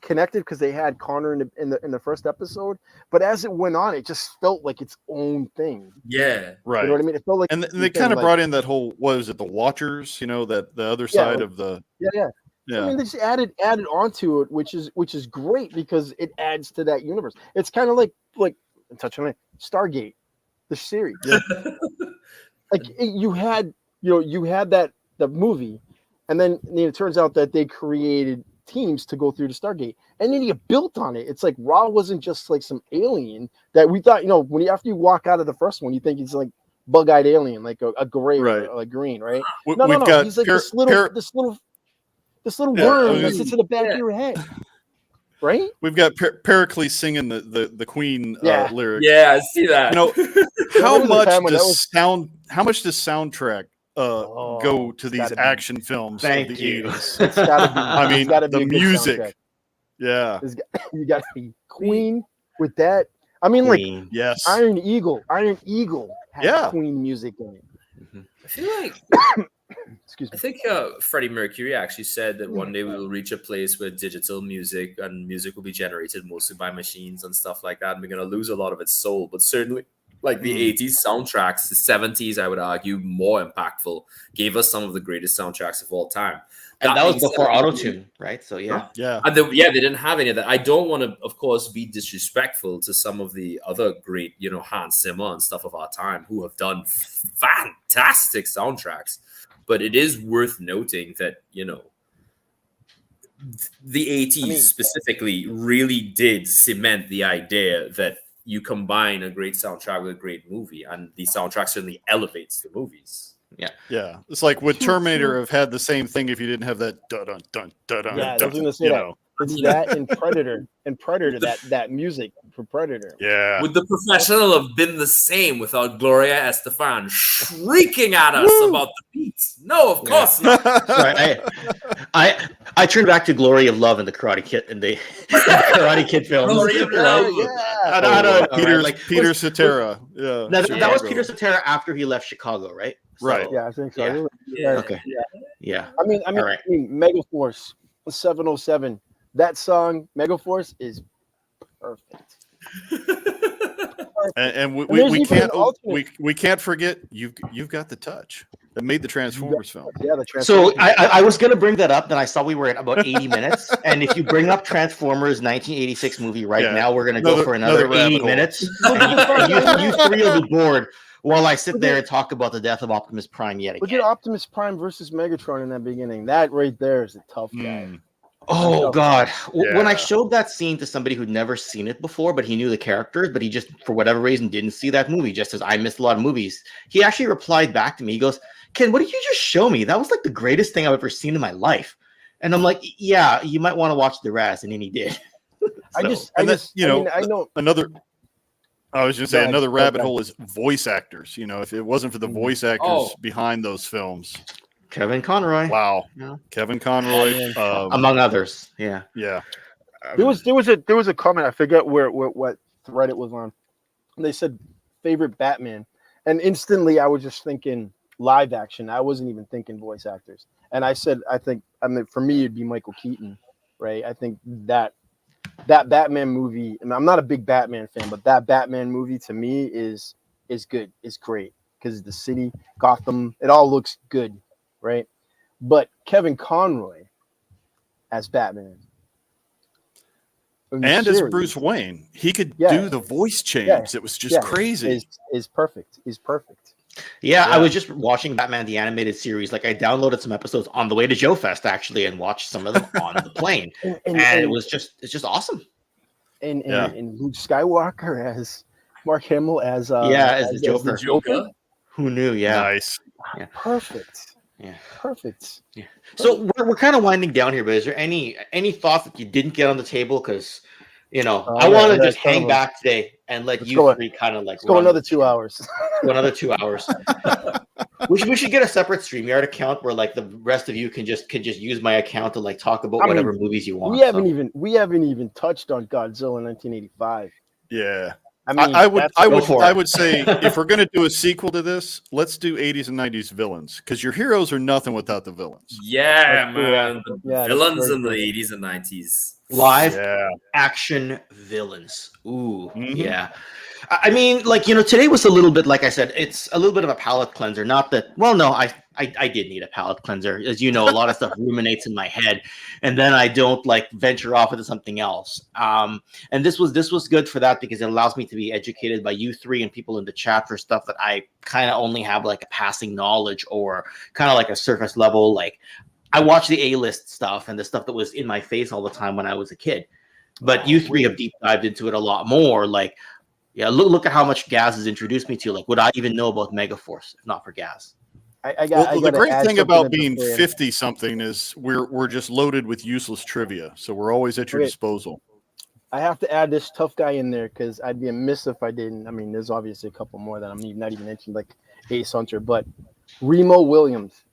connected because they had Connor in the first episode. But as it went on, it just felt like its own thing. Yeah. Right. You know what I mean? It felt like, and they kind of brought in that whole, what was it, the Watchers, that the other side of the Yeah. I mean, they just added onto it, which is great because it adds to that universe. It's kind of like touching on it, Stargate, the series. Like you had that the movie, and then it turns out that they created teams to go through the Stargate, and then you built on it. It's like Ra wasn't just like some alien that we thought. After you walk out of the first one, you think he's like bug-eyed alien, like a gray or like green, right? No. He's like this little worm that sits in the back of your head, right? We've got Pericles singing the Queen lyric. Yeah, I see that. How much does soundtrack go to these action films of the 80s? It's gotta be. The music. Yeah, you got to be Queen with that. I mean, Queen. Yes, Iron Eagle had Queen music in it. I feel like Excuse I me. think Freddie Mercury actually said that one day we will reach a place where digital music and music will be generated mostly by machines and stuff like that. And we're going to lose a lot of its soul. But certainly, like the 80s soundtracks, the 70s, I would argue, more impactful, gave us some of the greatest soundtracks of all time. And that was being before said, auto-tune, right? So yeah. Yeah. And they didn't have any of that. I don't want to, of course, be disrespectful to some of the other great, Hans Zimmer and stuff of our time who have done fantastic soundtracks. But it is worth noting that, the 80s specifically really did cement the idea that you combine a great soundtrack with a great movie, and the soundtrack certainly elevates the movies. Yeah. It's like would Terminator have had the same thing if you didn't have that dun dun dun dun Yeah, I dun, was going to say that. It's that and Predator. That music for Predator. Yeah. Would the Professional have been the same without Gloria Estefan shrieking at us about the beats? No, of course not. Right. I turned back to Glory of Love in the Karate Kid Karate Kid film. Glory of Love. Peter Cetera. Yeah. That was Peter Cetera after he left Chicago, right? Right. Yeah, I think so. Yeah. Yeah. Okay. Yeah. I mean, Megaforce 707. That song, Megaforce, is perfect. And we there's we can't forget you've got the touch that made the Transformers film. Yeah, the Transformers. So I was going to bring that up, then I saw we were at about 80 minutes. And if you bring up Transformers 1986 movie now, we're going to go for another 80 minutes. And you three will be bored while I sit there and talk about the death of Optimus Prime yet Look again. at Optimus Prime versus Megatron in that beginning. That right there is a tough guy. Oh, God. Yeah. When I showed that scene to somebody who'd never seen it before, but he knew the characters, but he just, for whatever reason, didn't see that movie, just as I missed a lot of movies, he actually replied back to me. He goes, Ken, what did you just show me? That was like the greatest thing I've ever seen in my life. And I'm like, yeah, you might want to watch the rest. And then he did. I know. I was just saying another rabbit hole is voice actors. If it wasn't for the voice actors behind those films. Kevin Conroy. Wow. Yeah. Kevin Conroy. Among others. Yeah. Yeah. There was a comment, I forget what thread it was on. They said favorite Batman. And instantly I was just thinking live action. I wasn't even thinking voice actors. And I said, for me it'd be Michael Keaton, right? I think that Batman movie, and I'm not a big Batman fan, but that Batman movie to me is good. It's great because the city, Gotham, it all looks good. Right, but Kevin Conroy as Batman and as Bruce Wayne, he could do the voice change. It was just crazy. Is perfect. He's perfect. Yeah, I was just watching Batman the Animated Series. Like I downloaded some episodes on the way to Joe Fest actually, and watched some of them on the plane, and it's just awesome. And Luke Skywalker as Mark Hamill as the Joker. Who knew? Yeah, nice. Yeah. Perfect. Yeah. Perfect. Yeah. So we're kind of winding down here, but is there any thoughts that you didn't get on the table? Because I want to just hang back today and let you three kind of like let's go another 2 hours. Go another 2 hours. we should get a separate StreamYard account where like the rest of you can just use my account to like talk about whatever movies you want. We haven't even touched on Godzilla 1985. Yeah. I mean, I would say if we're going to do a sequel to this, let's do 80s and 90s villains because your heroes are nothing without the villains. Yeah, man. The villains in the 80s and 90s. Live action villains. Ooh, yeah. I mean, like, today was a little bit, like I said, it's a little bit of a palate cleanser. Not that, well, no, I did need a palate cleanser. As you know, a lot of stuff ruminates in my head, and then I don't like venture off into something else. And this was good for that because it allows me to be educated by you three and people in the chat for stuff that I kind of only have like a passing knowledge or kind of like a surface level. Like I watch the A-list stuff and the stuff that was in my face all the time when I was a kid. But you three have deep dived into it a lot more. Like, yeah, look at how much Gazz has introduced me to. Like, would I even know about Megaforce if not for Gazz? The great thing about being 50-something is we're just loaded with useless trivia, so we're always at your disposal. I have to add this tough guy in there because I'd be amiss if I didn't. I mean, there's obviously a couple more that I'm not even mentioning, like Ace Hunter, but Remo Williams,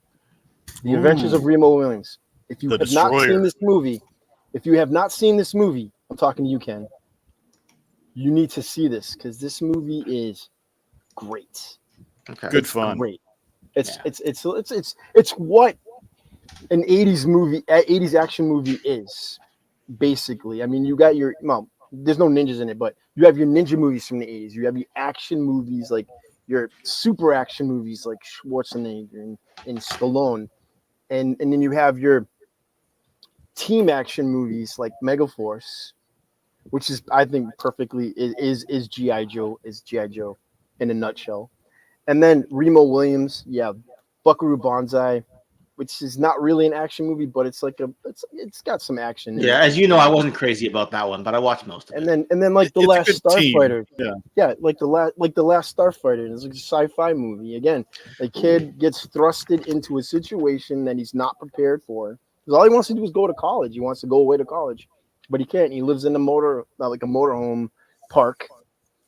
The Adventures of Remo Williams. If you have not seen this movie, I'm talking to you, Ken. You need to see this because this movie is great. Okay. Good fun. Great. It's it's what an 80s movie, 80s action movie is basically. I mean, you got your there's no ninjas in it, but you have your ninja movies from the 80s. You have your action movies, like your super action movies like Schwarzenegger and Stallone. And then you have your team action movies like Megaforce, which is, I think, perfectly is G.I. Joe, in a nutshell. And then Remo Williams, Buckaroo Banzai, which is not really an action movie, but it's like it's got some action. Yeah, as you know, I wasn't crazy about that one, but I watched most of it. And then like The Last Starfighter. Yeah, like the Last Starfighter. It's like a sci-fi movie. Again, a kid gets thrusted into a situation that he's not prepared for. Because all he wants to do is go to college. He wants to go away to college, but he can't. He lives in a motorhome park,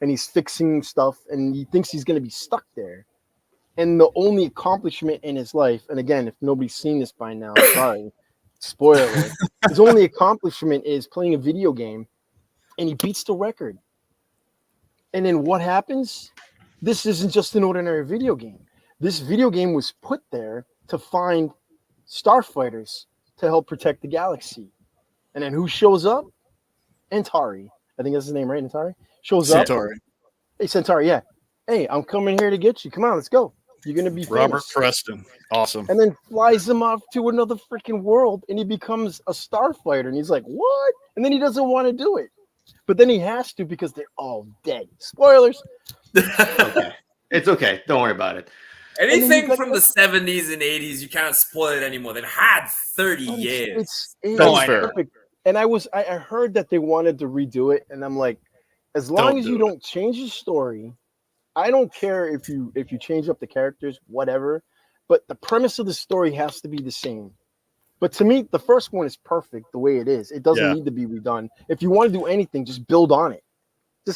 and he's fixing stuff, and he thinks he's going to be stuck there. And the only accomplishment in his life, and again, if nobody's seen this by now, sorry, spoiler, his only accomplishment is playing a video game, and he beats the record. And then what happens? This isn't just an ordinary video game. This video game was put there to find starfighters to help protect the galaxy. And then who shows up? Antari. I think that's his name, right? Antari? Shows up. Hey, Centauri, yeah. Hey, I'm coming here to get you. Come on, let's go. You're going to be famous. Robert Preston. Awesome. And then flies him off to another freaking world, and he becomes a starfighter. And he's like, what? And then he doesn't want to do it. But then he has to because they're all dead. Spoilers. Okay. It's okay. Don't worry about it. Anything from the 70s and 80s, you can't spoil it anymore. They've had 30 years. It's fair. perfect. And I heard that they wanted to redo it, and I'm like, as long as you don't change the story, I don't care if you change up the characters, whatever, but the premise of the story has to be the same. But to me, the first one is perfect the way it is. It doesn't need to be redone. If you want to do anything, just build on it.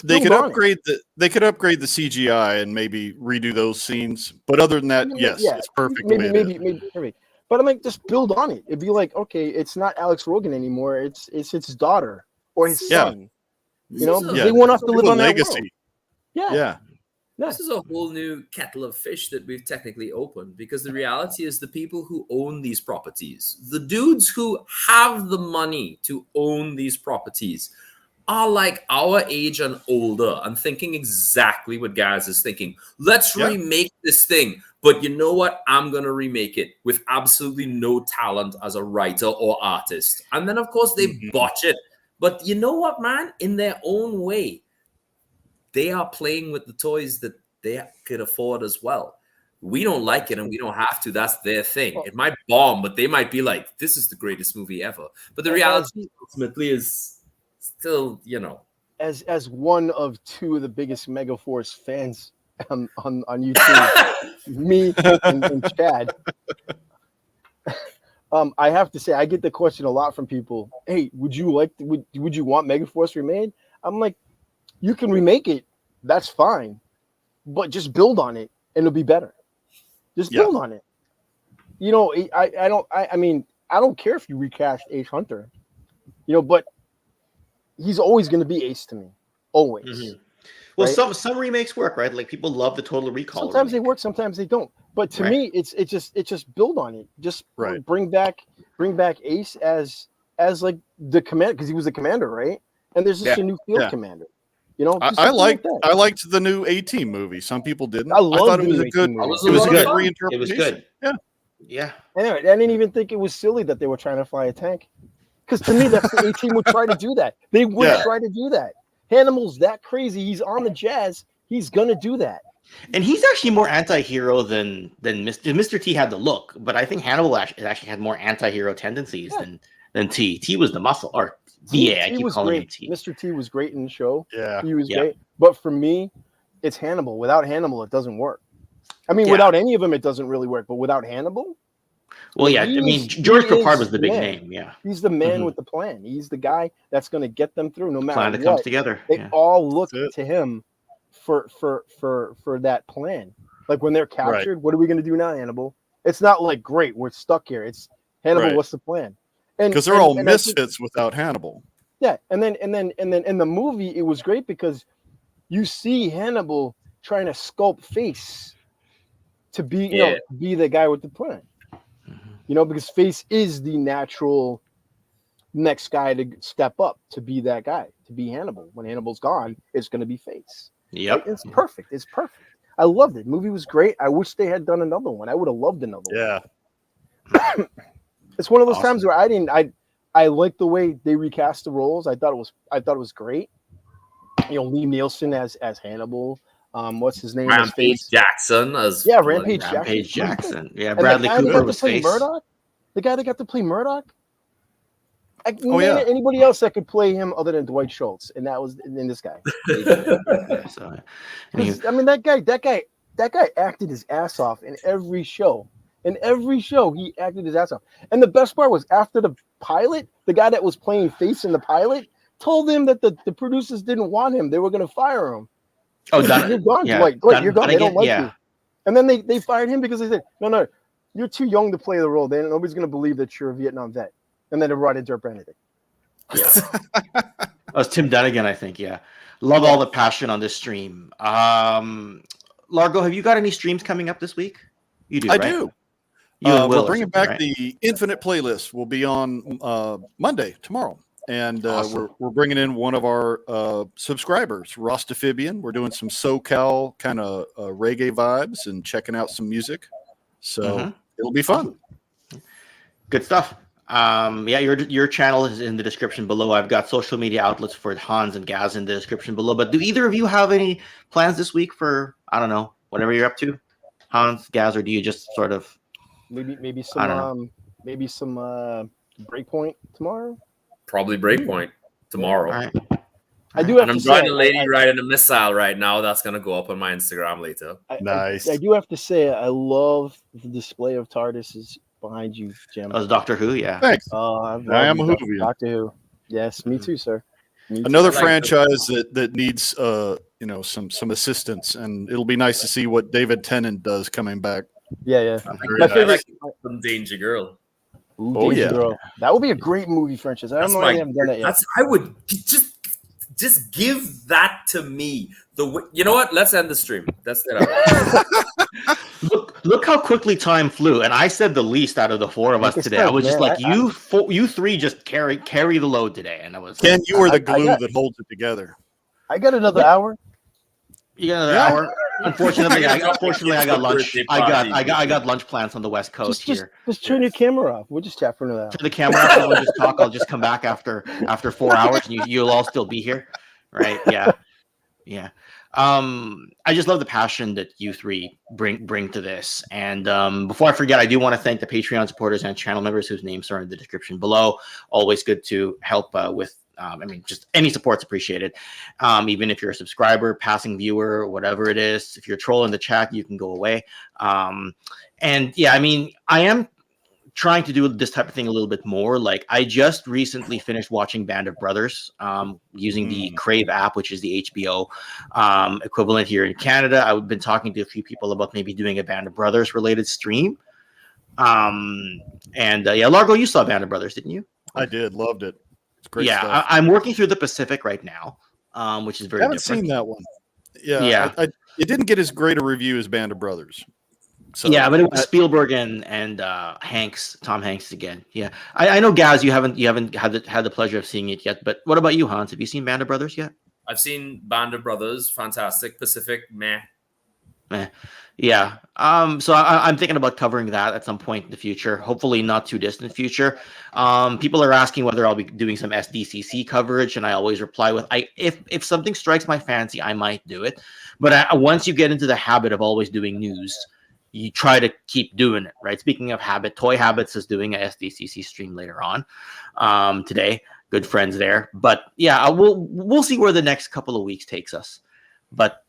They could upgrade the CGI and maybe redo those scenes. But other than that, it's perfect. Maybe. But I'm like, just build on it. It'd be like, okay, it's not Alex Rogan anymore. It's his daughter or his son. You know, they went off to live on that legacy. Yeah. This is a whole new kettle of fish that we've technically opened, because the reality is the people who own these properties, the dudes who have the money to own these properties, are like our age and older and thinking exactly what Gazz is thinking. Let's remake this thing. But you know what? I'm going to remake it with absolutely no talent as a writer or artist. And then, of course, they botch it. But you know what, man? In their own way, they are playing with the toys that they could afford as well. We don't like it and we don't have to. That's their thing. It might bomb, but they might be like, this is the greatest movie ever. But the reality ultimately is still, you know. As one of two of the biggest Megaforce fans on YouTube, me and Chad, I have to say, I get the question a lot from people. Hey, would you want Megaforce remade? I'm like, you can remake it, that's fine, but just build on it and it'll be better. Just build on it. You know, I mean, I don't care if you recast Ace Hunter, you know, but he's always going to be Ace to me, always. Mm-hmm. Well, right? some remakes work, right? Like people love the Total Recall. Sometimes they work, sometimes they don't. But to me, it's just build on it. Just bring back Ace as like the commander, because he was the commander, right? And there's just a new field commander. You know, I liked the new A-Team movie. Some people didn't. I thought it was a good reinterpretation. It was good. Yeah. Anyway, I didn't even think it was silly that they were trying to fly a tank. Because to me, that's the A-Team would try to do that. They would try to do that. Hannibal's that crazy. He's on the Jazz. He's gonna do that. And he's actually more anti-hero than Mr. T had the look, but I think Hannibal actually had more anti-hero tendencies than T. T was the muscle, or I keep calling him T. Mr. T was great in the show. Yeah, he was great. But for me, it's Hannibal. Without Hannibal, it doesn't work. I mean, without any of them, it doesn't really work. But without Hannibal, well, I mean, George Peppard was the big name. Yeah, he's the man with the plan. He's the guy that's going to get them through, no matter plan what. that comes together. They all look to him for that plan. Like when they're captured, what are we going to do now, Hannibal? It's not like, great, we're stuck here. It's Hannibal. What's the plan? Because they're all misfits without Hannibal. Yeah, and then in the movie, it was great because you see Hannibal trying to sculpt face to be, you know, be the guy with the plan. You know, because Face is the natural next guy to step up to be that guy, to be Hannibal. When Hannibal's gone, it's going to be Face. Yep. Right? It's perfect. It's perfect. I loved it. The movie was great. I wish they had done another one. I would have loved another one. Yeah. It's one of those times where I liked the way they recast the roles. I thought it was great. You know, Liam Nielsen as Hannibal. What's his name? Rampage Jackson as Rampage Jackson. Yeah, Bradley Cooper was Face. Murdoch? The guy that got to play Murdoch? Yeah. Anybody else that could play him other than Dwight Schultz, and that was in this guy. So, I mean, that guy acted his ass off in every show. In every show, he acted his ass off. And the best part was after the pilot, the guy that was playing Face in the pilot told him that the producers didn't want him. They were going to fire him. Oh, you're gone, yeah. Dwight, you're gone. They don't like yeah. you. And then they fired him because they said, no, you're too young to play the role. Nobody's going to believe that you're a Vietnam vet. And then they brought in Dirk Benedict. Yeah. That was Tim Dunnigan, I think. Yeah. Love all the passion on this stream. Largo, have you got any streams coming up this week? You do, I right? do. We're bringing back right? the Infinite playlist. Will be on Monday, tomorrow. And Awesome. we're bringing in one of our subscribers, Rostafibian. We're doing some SoCal kind of reggae vibes and checking out some music. So it'll be fun. Good stuff. Yeah, your channel is in the description below. I've got social media outlets for Hans and Gazz in the description below. But do either of you have any plans this week for, I don't know, whatever you're up to, Hans, Gazz, or do you just sort of maybe some Breakpoint tomorrow? Probably Breakpoint tomorrow. All right. I do have And I'm to drawing say, a lady riding a missile right now. That's gonna go up on my Instagram later. Nice. I do have to say, I love the display of TARDISes behind you, Jim. Oh, it's Doctor Who, yeah. Thanks. I am a Whovian. Doctor Who. Yes, me too, sir. Me too. Another I like franchise that needs some assistance, and it'll be nice to see what David Tennant does coming back. Yeah. My favorite- like some Danger Girl. Ooh, Oh, Danger yeah. Girl. That would be a great movie franchise. I don't know why they haven't done that yet. I would just give that to me. You know what? Let's end the stream. That's it. Look how quickly time flew, and I said the least out of the four of us today. I was just like, you three just carry the load today, and I was. Ken, you are the glue that holds it together. I got another hour. You got another hour. Unfortunately, I got lunch. I got lunch plans on the West Coast here. Just turn your camera off. We'll just chat for another hour. Turn the camera off. And we'll just talk. I'll just come back after 4 hours, and you'll all still be here, right? Yeah. I just love the passion that you three bring to this. And before I forget, I do want to thank the Patreon supporters and channel members whose names are in the description below. Always good to help with. Just any support's appreciated. Even if you're a subscriber, passing viewer, whatever it is. If you're trolling the chat, you can go away. And yeah, I am trying to do this type of thing a little bit more. Like, I just recently finished watching Band of Brothers using the Crave app, which is the HBO equivalent here in Canada. I've been talking to a few people about maybe doing a Band of Brothers related stream. Largo, you saw Band of Brothers, didn't you? I did. Loved it. It's great stuff. I'm working through the Pacific right now, which is very I haven't different. seen that one. Yeah. It didn't get as great a review as Band of Brothers. So, yeah, but it was Spielberg and Tom Hanks again. Yeah, I know, Gaz, you haven't had the pleasure of seeing it yet. But what about you, Hans? Have you seen Band of Brothers yet? I've seen Band of Brothers, fantastic. Pacific, meh. Yeah. So I'm thinking about covering that at some point in the future. Hopefully, not too distant future. People are asking whether I'll be doing some SDCC coverage, and I always reply with, if something strikes my fancy, I might do it. But once you get into the habit of always doing news, you try to keep doing it, right? Speaking of habit, Toy Habits is doing a SDCC stream later on today. Good friends there. But yeah, we'll see where the next couple of weeks takes us. But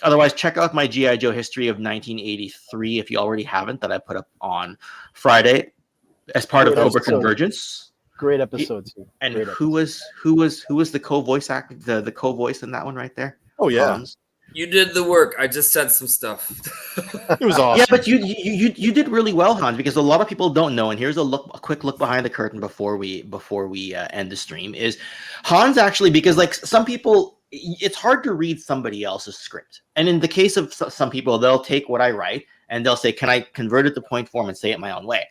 otherwise, check out my G.I. Joe history of 1983 if you already haven't, that I put up on Friday as part of Cobra Convergence. Great episode too. And who was the co-voice actor, the co-voice in that one right there? Oh yeah. Hans. You did the work. I just said some stuff. It was awesome. Yeah, but you did really well, Hans, because a lot of people don't know. And here's a quick look behind the curtain before we end the stream. Is Hans actually, because like some people, it's hard to read somebody else's script, and in the case of some people, they'll take what I write and they'll say, can I convert it to point form and say it my own way?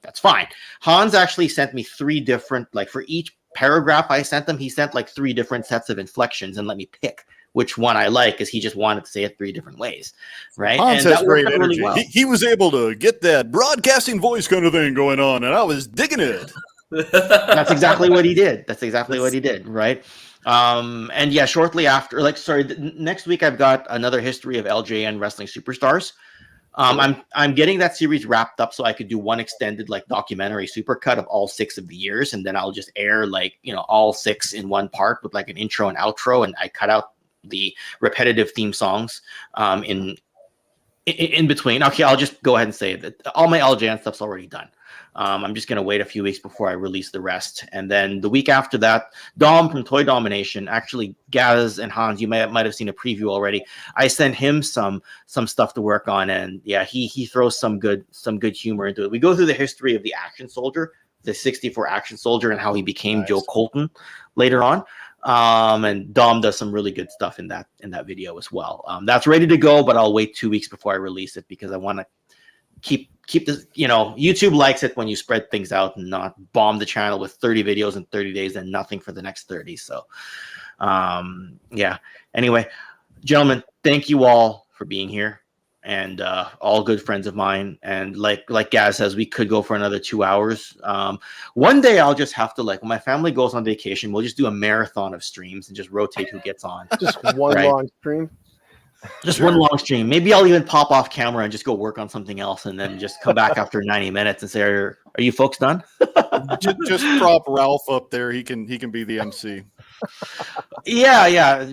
That's fine. Hans actually sent me 3 different, like for each paragraph I sent him, he sent like 3 different sets of inflections and let me pick which one I like, because he just wanted to say it 3 different ways, right? Hans and has that great worked out energy. really well. He was able to get that broadcasting voice kind of thing going on, and I was digging it. That's exactly what he did. That's exactly what he did, right? And yeah, shortly after, like, sorry, next week I've got another history of LJN Wrestling Superstars. I'm getting that series wrapped up so I could do one extended like documentary supercut of all 6 of the years, and then I'll just air like, you know, all 6 in one part with like an intro and outro, and I cut out the repetitive theme songs in between. Okay, I'll just go ahead and say that all my LJN stuff's already done. I'm just going to wait a few weeks before I release the rest. And then the week after that, Dom from Toy Domination, actually Gazz and Hans, you might have seen a preview already. I sent him some stuff to work on, and yeah, he throws some good humor into it. We go through the history of the Action Soldier, the 64 Action Soldier, and how he became Joe Colton later on. And Dom does some really good stuff in that video as well. That's ready to go, but I'll wait 2 weeks before I release it because I want to keep this, you know, YouTube likes it when you spread things out and not bomb the channel with 30 videos in 30 days and nothing for the next 30. So, yeah. Anyway, gentlemen, thank you all for being here, and all good friends of mine. And like Gaz says, we could go for another 2 hours. One day I'll just have to, like, when my family goes on vacation, we'll just do a marathon of streams and just rotate who gets on. Just one long stream. Just one long stream. Maybe I'll even pop off camera and just go work on something else, and then just come back after 90 minutes and say, "Are you folks done?" just prop Ralph up there. He can be the MC. Yeah.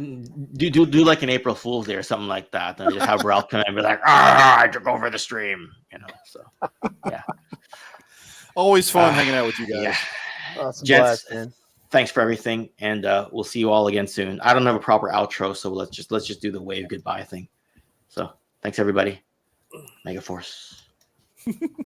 Do like an April Fool's Day or something like that, and just have Ralph come in and be like, "Ah, I took over the stream," you know. So yeah, always fun hanging out with you guys. Yeah. Awesome. Gents, Blast, man. thanks for everything, and we'll see you all again soon. I don't have a proper outro, so let's just do the wave goodbye thing. So thanks everybody. Mega Force.